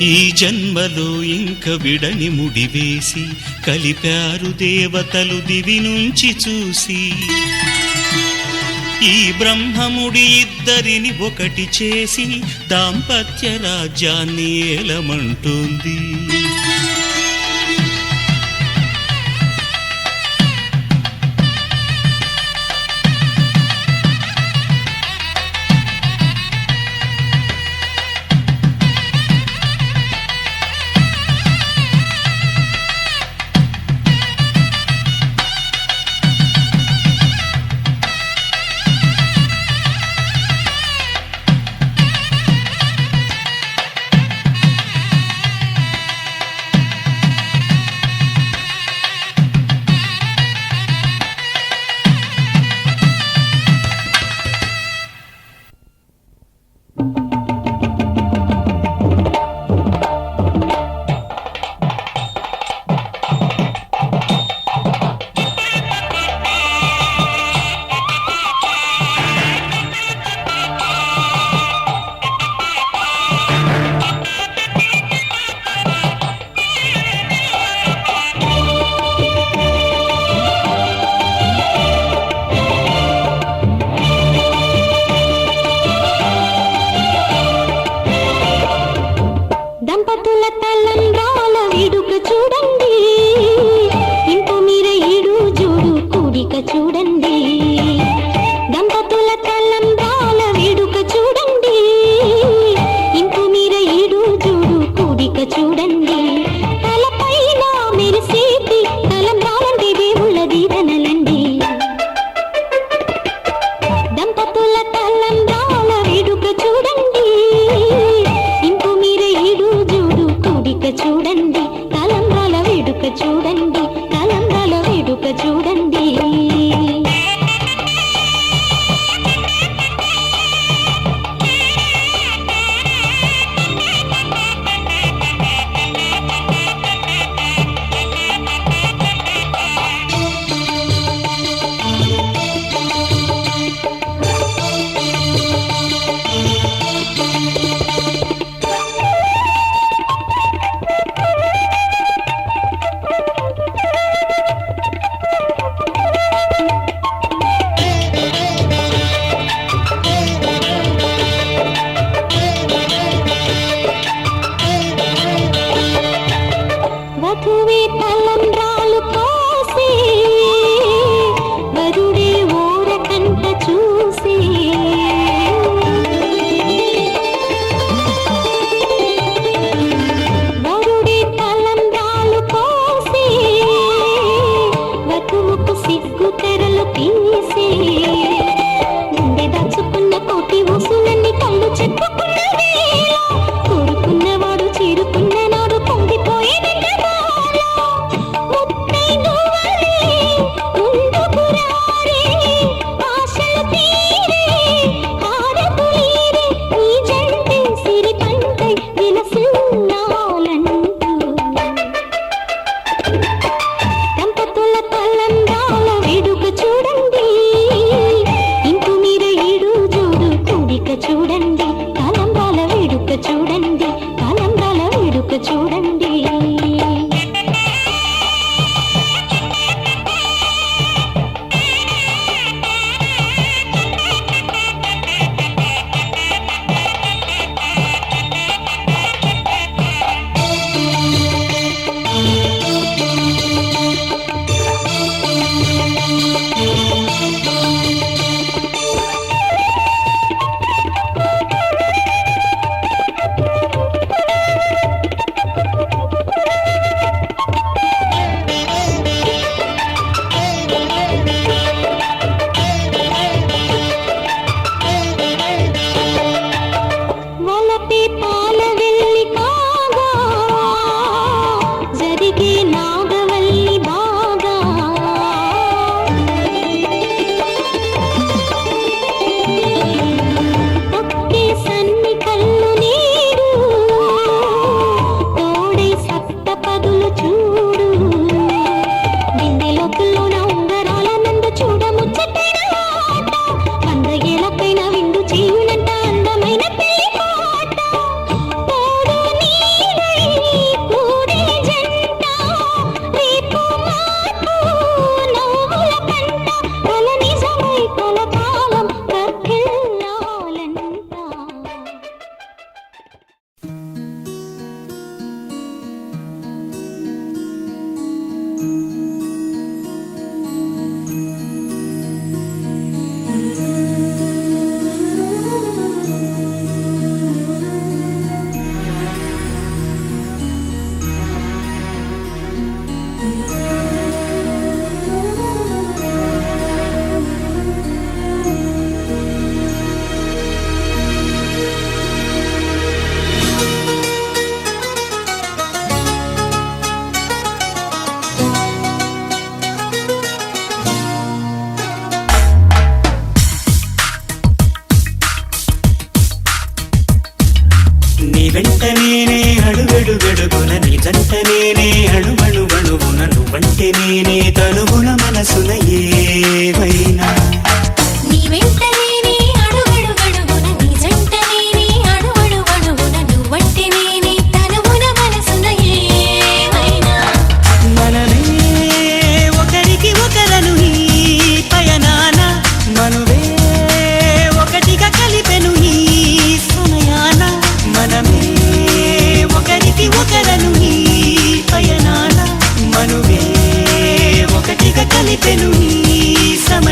ఈ జన్మలో ఇంక విడని ముడివేసి కలిపారు దేవతలు దివి నుంచి చూసి ఈ బ్రహ్మముడి ఇద్దరిని ఒకటి చేసి దాంపత్య రాజ్యాన్ని ఏలమంటోంది చూడండి దంపతుల తలంబ్రాల వేడుక చూడండి ఇంకు మీర ఈడు జూడు కూడిక చూడండి తలపైన మెరిసేటి తలంబ్రాలండి దేవుళ్ళ దీవెనలండి దంపతుల తలంబ్రాల వేడుక చూడండి ఇంకు మీర ఈడు జూడు కూడిక చూడండి తలంబ్రాల వేడుక చూడండి తలంబ్రాల వేడుక చూడండి వధువే తలంబ్రాలు పోసి వరుడే ఓరకంట చూసి వరుడే తలంబ్రాలు పోసి వధువుకు సిగ్గు తెరలు తీసి గుండె దాచుకున్న కోటి ఊసులన్నీ కళ్ళు చెప్పుకున్న వేళ కోరుకున్నవాడు చేరుకున్న నాడు పొంగిపోయేది దంపతుల తలంబ్రాల వేడుక చూడండి ఇంకు మీర ఈడు జోడు కూడిక చూడండి తలంబ్రాల వేడుక చూడండి తలంబ్రాల వేడుక చూడండి వలపే పాల వెళ్ళి కాగా జరిగే నాగవల్లి బాగా ఒకే సన్ని కళ్ళు నీరు తోడై సప్త పదులు చూడు బిందెలోతుల్లోన ఉంగరాల నందు చూడ ముచ్చటైన ఆట 100 ఏళ్ళకైనా విందు చేయునంట అందమైన పెళ్లి పాట తోడు నీడై కూడే జంట రేపు మాపు నవ్వుల పంట కల నిజమై కలకాలం వర్ధిల్లాలంట నీ వెంట నేనే అడుగడుగడుగున నీ జంట నేనే అణువణువణువున నువ్వంటే నేనే తనుగుణ మనసున ఏవైనా నీ వెంట నేనే అడుగడుగడుగున నీ జంట నేనే అణువణువణువున నువ్వంటే నేనే తనువున మనసున ఏమైనా మనమే ఒకరికి ఒకరను ఈ పయనాన మనువే ఒకటిగా కలిపెను ఈ సమయాన మనమే ఒకరికి ఒకరను ఈ పయనాన మనువే ఒకటిగా కలిపెను ఈ సమయాన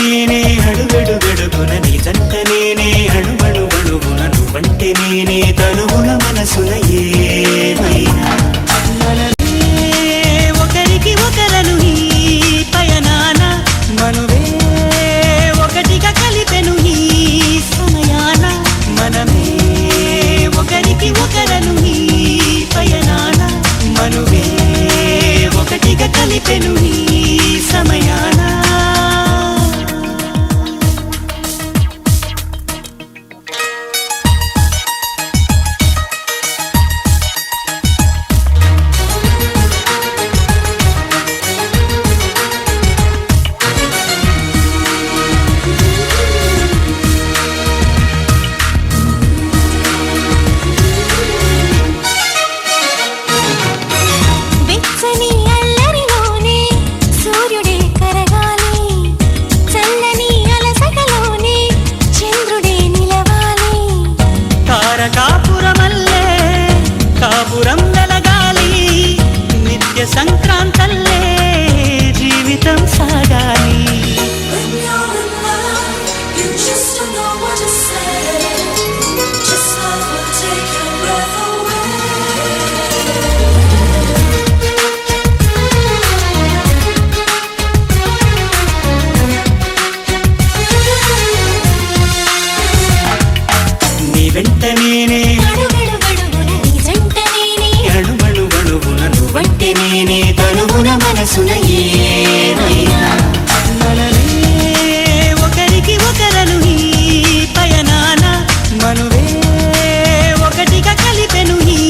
నేనే అడుగడుగడుగున నీ జంట నేనే అణువణువణువున నువ్వంటే నేనే తనువున మనసున ఏమైనా మనమే ఒకరికి ఒకరను ఈ పయనాన మనువే ఒకటిగా కలిపెను ఈ సమయాన మనమే ఒకరికి ఒకరను ఈ పయనాన మనువే ఒకటిగా కలిపెను ఈ సమయాన వెచ్చని అల్లరిలోనే సూర్యుడే కరగాలి, చల్లని అలసటలోనే చంద్రుడే నిలవాలి. తారకాపురమల్లే కాపురం వెలగాలి, నిత్య సంక్రాంతల్లే జీవితం సాగాలి. When you're in love, you just don't know what to say. Just love will take your breath away. నీ వెంట నేనే అడుగడుగడుగున నీ జంట నేనే, అణువణువణువున నువ్వంటే నేనే తనువున మనసున ఏమైనా మనమే ఒకరికి ఒకరను ఈ పయనాన మనువే ఒకటిగా కలిపెను ఈ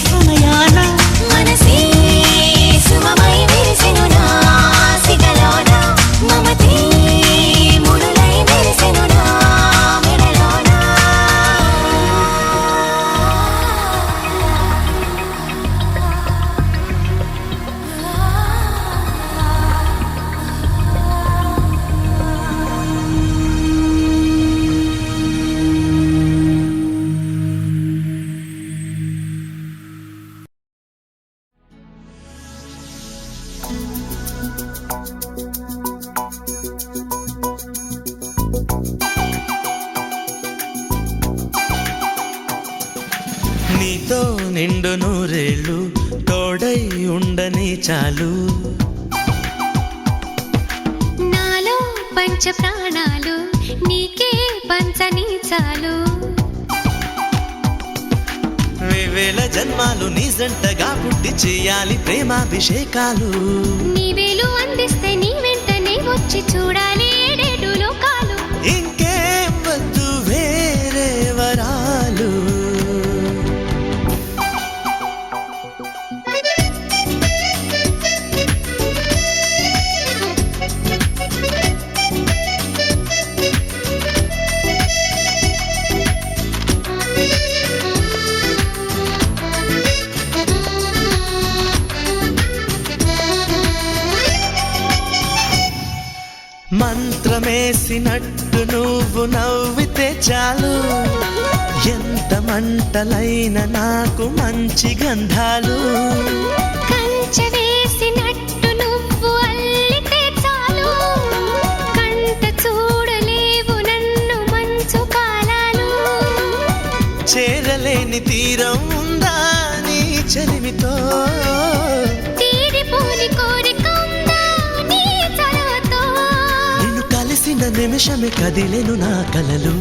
సమయాన మనసే సుమమై విరిసెను నా సిగలోన, మమతే ముడులై మెరిసెను నా మెడలోన. నీతో నిండు నూరేళ్ళు తోడై ఉండని చాలు. నాలో పంచ ప్రాణాలు నీకే పంచని చాలు. వేవేల జన్మాలు నీ జంటగా పుట్టి చేయాలి ప్రేమాభిషేకాలు. నీవేలు అందిస్తే నీ వెంటనే వచ్చి చూడాలి ఏడేడు లోకాలు. ఇంకేం వద్దు వేరే వరాలు. మంత్రమేసినట్టు నువ్వు నవ్వితే చాలు, ఎంత మంటలైన నాకు మంచి గంధాలు. కంచె వేసినట్టు నువ్వు అల్లితే చాలు, కంట చూడలేవు నన్ను మంచు కాలాలు. చేరలేని తీరం ఉందా నీ చెలిమితో, తీరిపోని కోరిక ఉందా నీ చలవతో. నిన్ను కలిసిన నిమిషమే కదిలెను నా కలలు.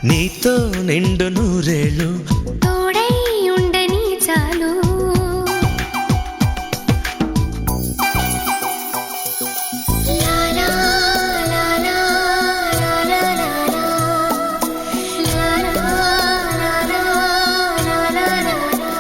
నీతో నిండు నూరేళ్ళు తోడై ఉండని చాలు. లాలా లాలా లాలా లాలా లాలా లాలా లాలా లాలా.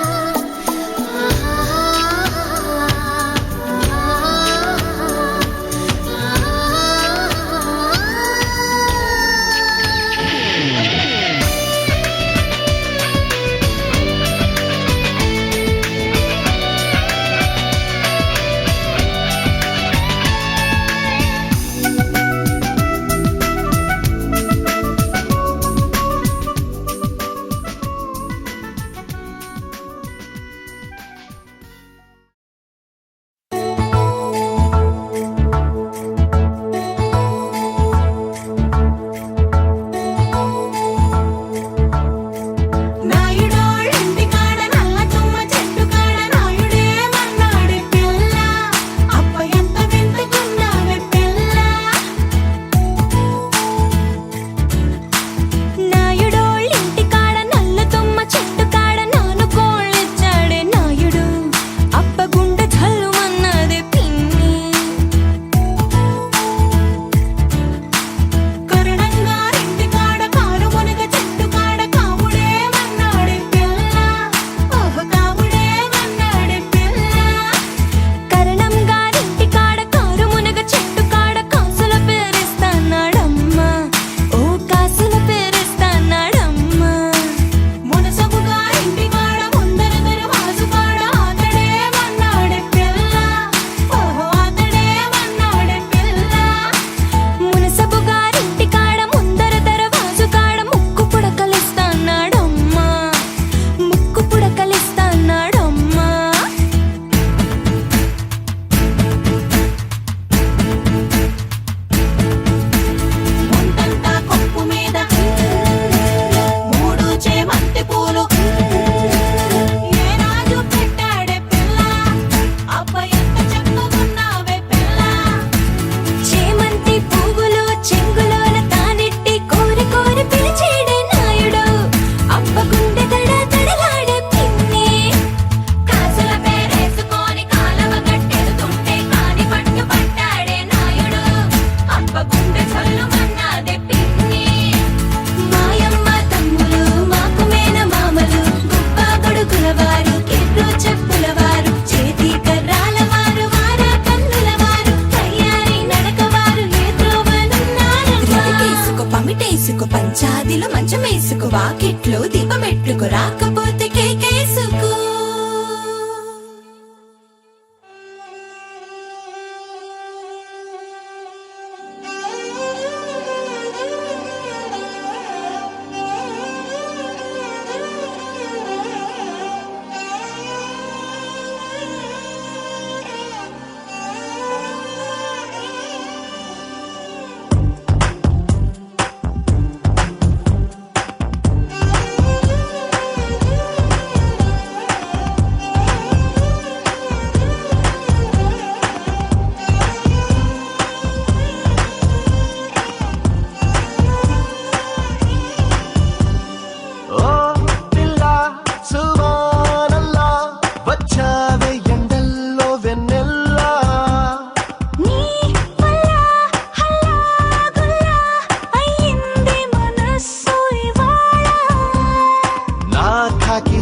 గదిలో మంచం వేసుకు వాకిట్లో దీపమెట్టుకు రాకపోతే కేకేసుకు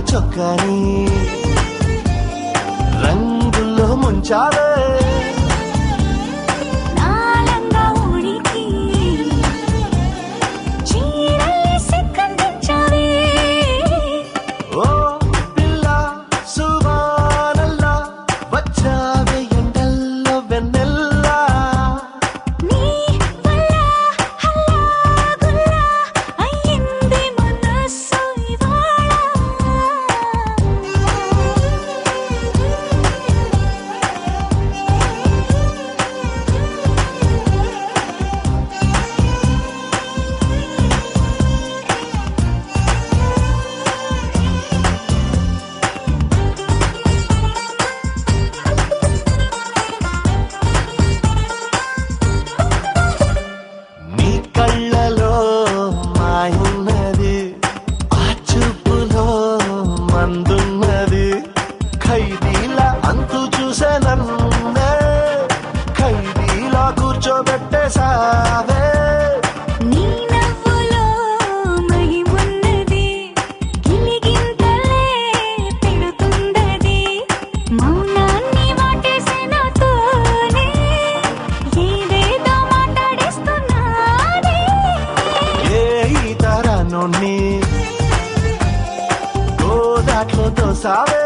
చొక్కాని రంగుల్లో ముంచాలే నాలంగా ఉడికి చీరలేసి కనిపించావే ఓ పిల్ల సువానల్లా వచ్చావే ఎండల్లో వెన్నెల్లా నీ వల్ల హల్లాగుల్లా అయ్యింది మనసు ఇవాళ నీ కళ్ళలో మాయున్నది ఆ చూపులో మందున్నది ఖైదీలా అంతు చూసే నన్నే ఖైదీలా కూర్చోబెట్టేసావే నీ నవ్వులో మహిమున్నది గిలిగింతలే పెడుతుందది మౌనాన్ని వాటేసే నాతోనే ఏదేదో మాట్లాడేస్తున్నానే ఏ ఈ తరాన్ని గోదాట్లో తోసావే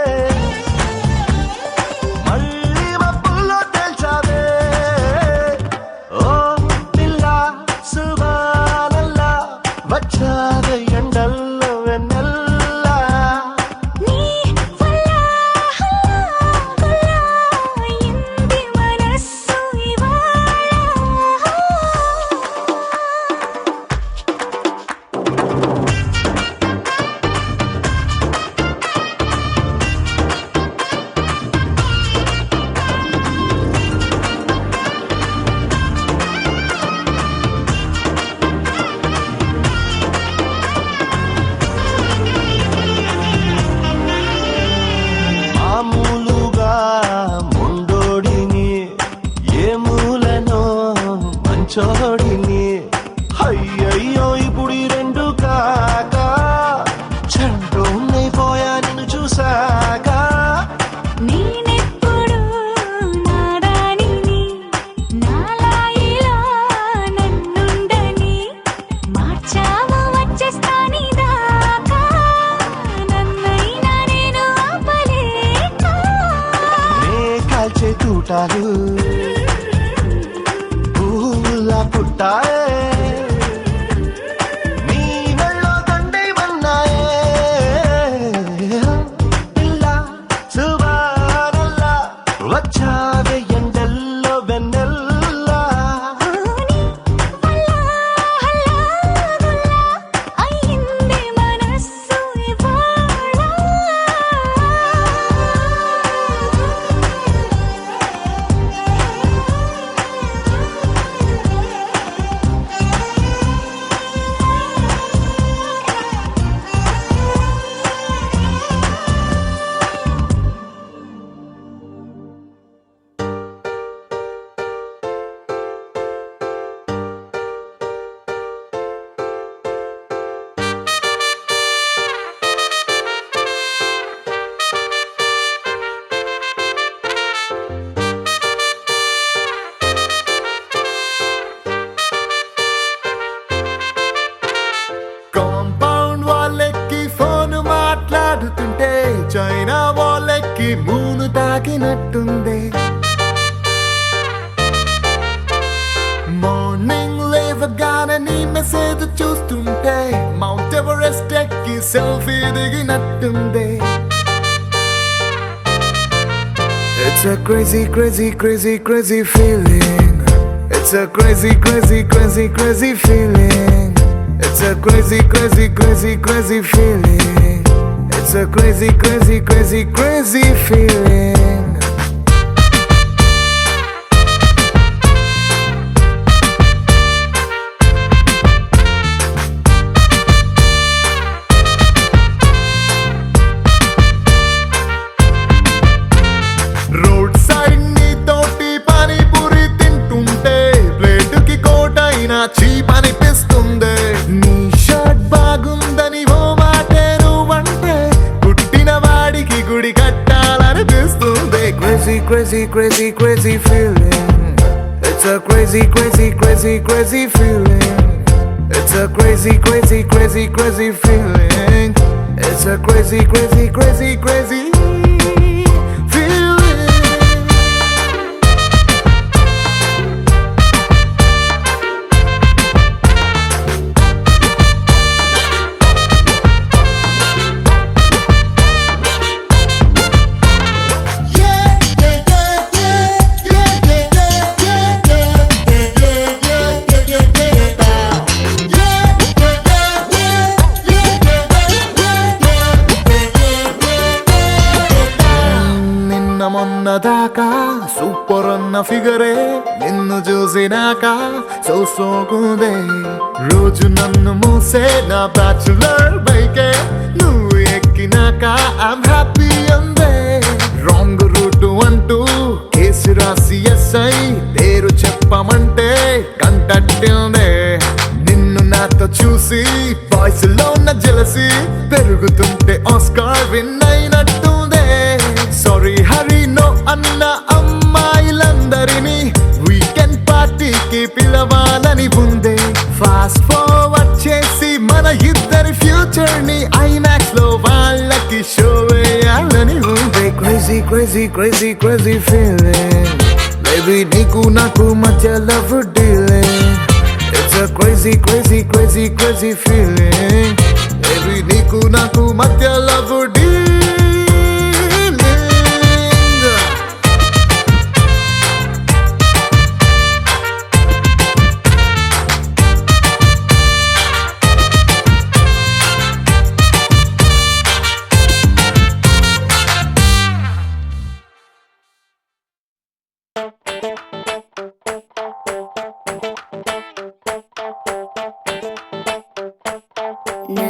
మళ్ళీ మబ్బుల్లో తేల్చావే ఓ పిల్ల సువానల్లా వచ్చావే ఎండల్లో వెన్నెల్లా నీ వల్ల హల్లాగుల్లా అయ్యింది మనసు ఇవాళ మామూలుగా మొండోడిని ఏ మూలనో మంచోడిని అయ్యయ్యో ఇప్పుడు ఈ రెండు కాక చంటోన్నైపోయా నిన్ను చూసాక నేనెప్పుడు నాదానిని నాలాయిలా నన్నుండని మార్చావు వచ్చేస్తాని దాకా నన్నైనా నేను ఆపలేక నే కాల్చే తూటాలు పువ్వులా పుట్టాయే నీ మెళ్ళో దండేమన్నాయే పిల్ల సువానల్లా వచ్చావే ఎండల్లో వెన్నెల్లా నీ వల్ల హల్లాగుల్లా అయ్యింది మనసు ఇవాళ చైనా వాళ్ళకి మూను తాకినట్టుంది మార్నింగ్ లేవగానే నీ మెసేజ్ చూస్తుంటే మౌంట్ ఎవరెస్ట్ ఎక్కి selfie దిగినట్టుంది It's a crazy, crazy, crazy, crazy feeling. It's a crazy, crazy, crazy, crazy feeling. It's a crazy, crazy, crazy, crazy feeling. It's a crazy, crazy, crazy, crazy feeling. Road side నీ తోటి పానీపూరి తింటుంటే ప్లేటుకి కోటైనా cheap అనిపిస్తుంది నీ shirt బాగుందని ఓ మాటే నువ్వంటే పుట్టిన వాడికి గుడి కట్టాలనిపిస్తుంది crazy crazy crazy crazy feeling it's a crazy crazy crazy crazy feeling it's a crazy crazy crazy crazy feeling it's a crazy crazy crazy crazy మొన్నదాకా సూపర్ అన్న ఫిగరే నిన్ను చూసినాక సోకుదే రోజు నన్ను మూసే నా బ్యాచులర్ బైకే నువ్వు ఎక్కినాక ఐమ్ హ్యాపీ అందే రాంగ్ రూట్ అంటూ కేసు రాసి ఎస్ఐ పేరు చెప్పమంటే కంటట్టిందే నిన్ను నాతో చూసి వాయిస్ లో ఉన్న జలసి పెరుగుతుంటే ఆస్కార్ విన్ అయినట్టుందే సారీ హరి నో అన్న అమ్మాయిలందరినీ వీకెండ్ పార్టీకి పిలవాలని ఉందే ఫాస్ట్ ఫార్వర్డ్ చేసి మన ఇద్దరి ఫ్యూచర్ ని ఐమాక్స్ లో వాళ్ళకి షో వేయాలని ఉందే crazy crazy crazy crazy feeling baby నీకు నాకు మధ్య love dealing it's a crazy crazy crazy crazy feeling baby నీకు నాకు మధ్య లవ్ డీలింగ్ నా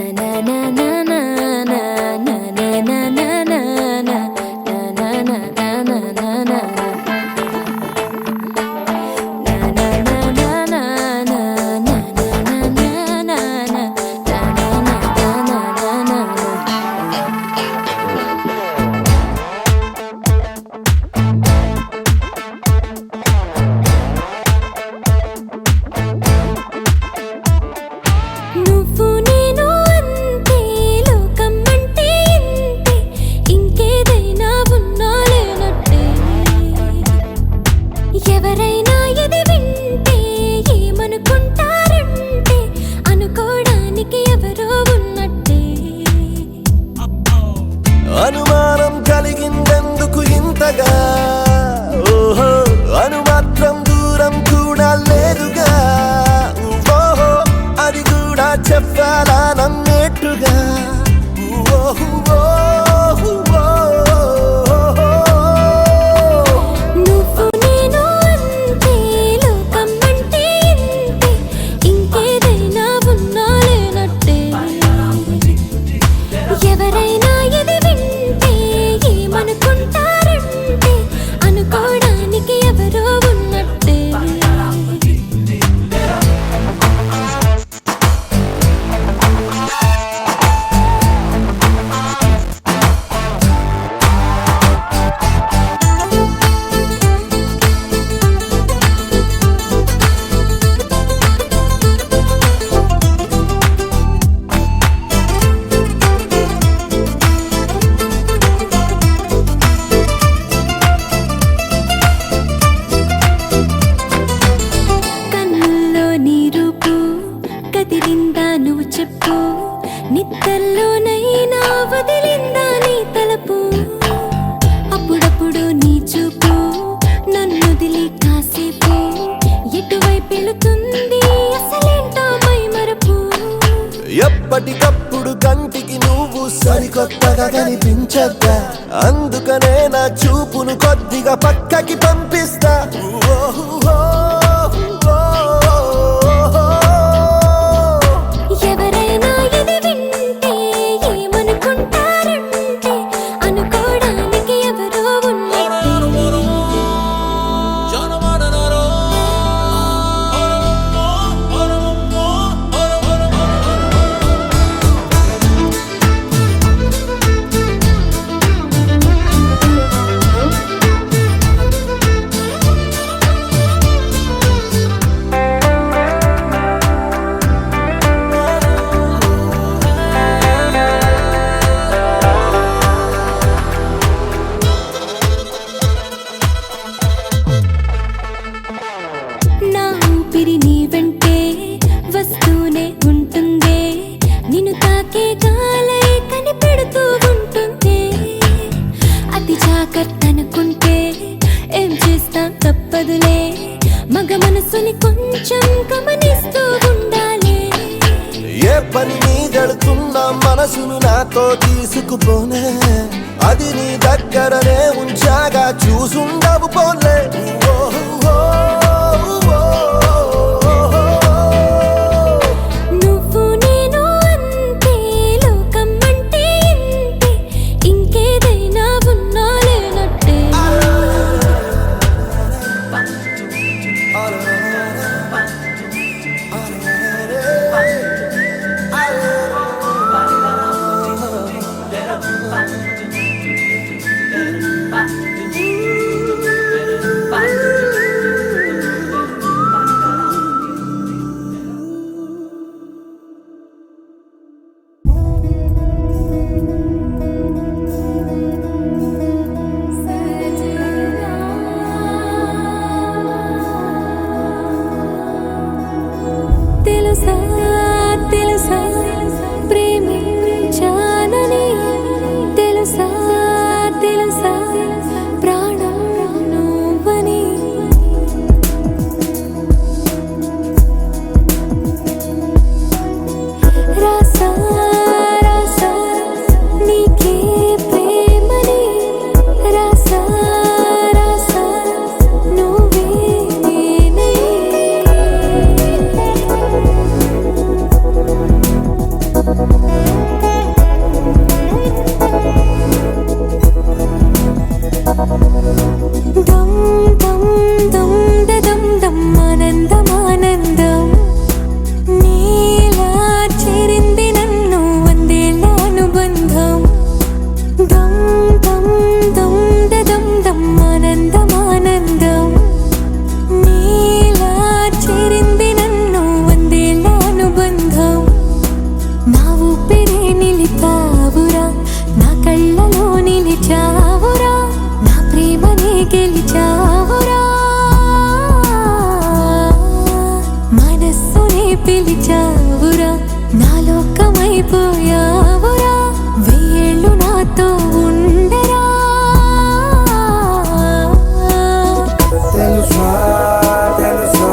పెళుతుంది అసలేంటో మైమరపు ఎప్పటికప్పుడు కంటికి నువ్వు సరికొత్తగా కనిపించద్దా అందుకనే నా చూపును కొద్దిగా పక్కకి పంపిస్తా ఎవరైనా ఇది వింటే ఏమనుకుంటారంటే అనుకోవడానికి ఎవరో ఉన్నట్టే నా ఊపిరి నీ వెంటే వస్తూనే ఉంటుందే నిన్ను తాకే గాలై కనిపెడుతూ ఉంటుందే అతి జాగ్రత్తనుకుంటే ఏం చేస్తాం తప్పదులే మగ మనసుని కొంచెం గమనిస్తూ ఉండాలి ఏ పని నీ జడుతున్నా మనసును నాతో తీసుకుపోనే అది నీ దగ్గరనే ఉంచాగా చూసుండవు పోలే నువ్వు నేను అంతే లోకం అంటే ఇంతే ఇంకేదైనా ఉన్నా లేనట్టే తెలుసా తెలుసా ప్రేమించానని తెలుసా తెలుసా ప్రాణం నువ్వని రాసా రాసా నీకే ప్రేమని రాసా రాసా నువ్వే నేనై దం దం దం దం దం ఆనందం ఆనందం నీలా చేరింది నన్ను వందేళ్ళ అనుబంధం దం దం దం దం దం ఆనందం ఆనందం నీలా చేరింది నన్ను వందేళ్ళ అనుబంధం నా ఊపిరే నిలిపావురా నా కళ్ళలో నిలిచావురా నా ప్రేమనే గెలిచావురా మనస్సునే పిలిచావురా నా లోకమైపోయావురా వెయ్యేళ్ళు నాతో ఉండరా తెలుసా తెలుసా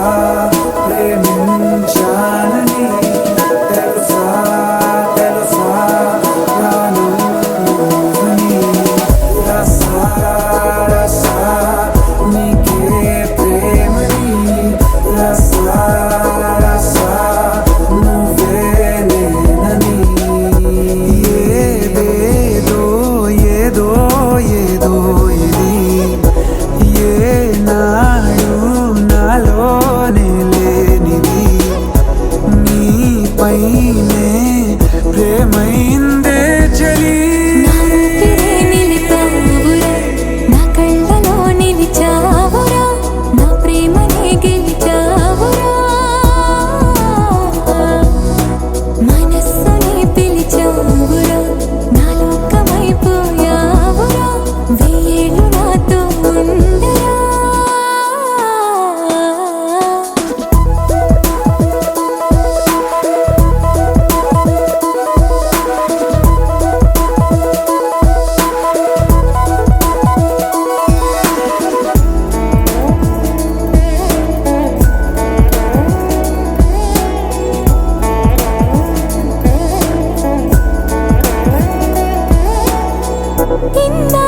ప్రేమించానని తెలుసా తెలుసా ప్రాణం నువ్వని రసా రసా నీకే ప్రేమని రసా రసా నువ్వే నేనని ఇందా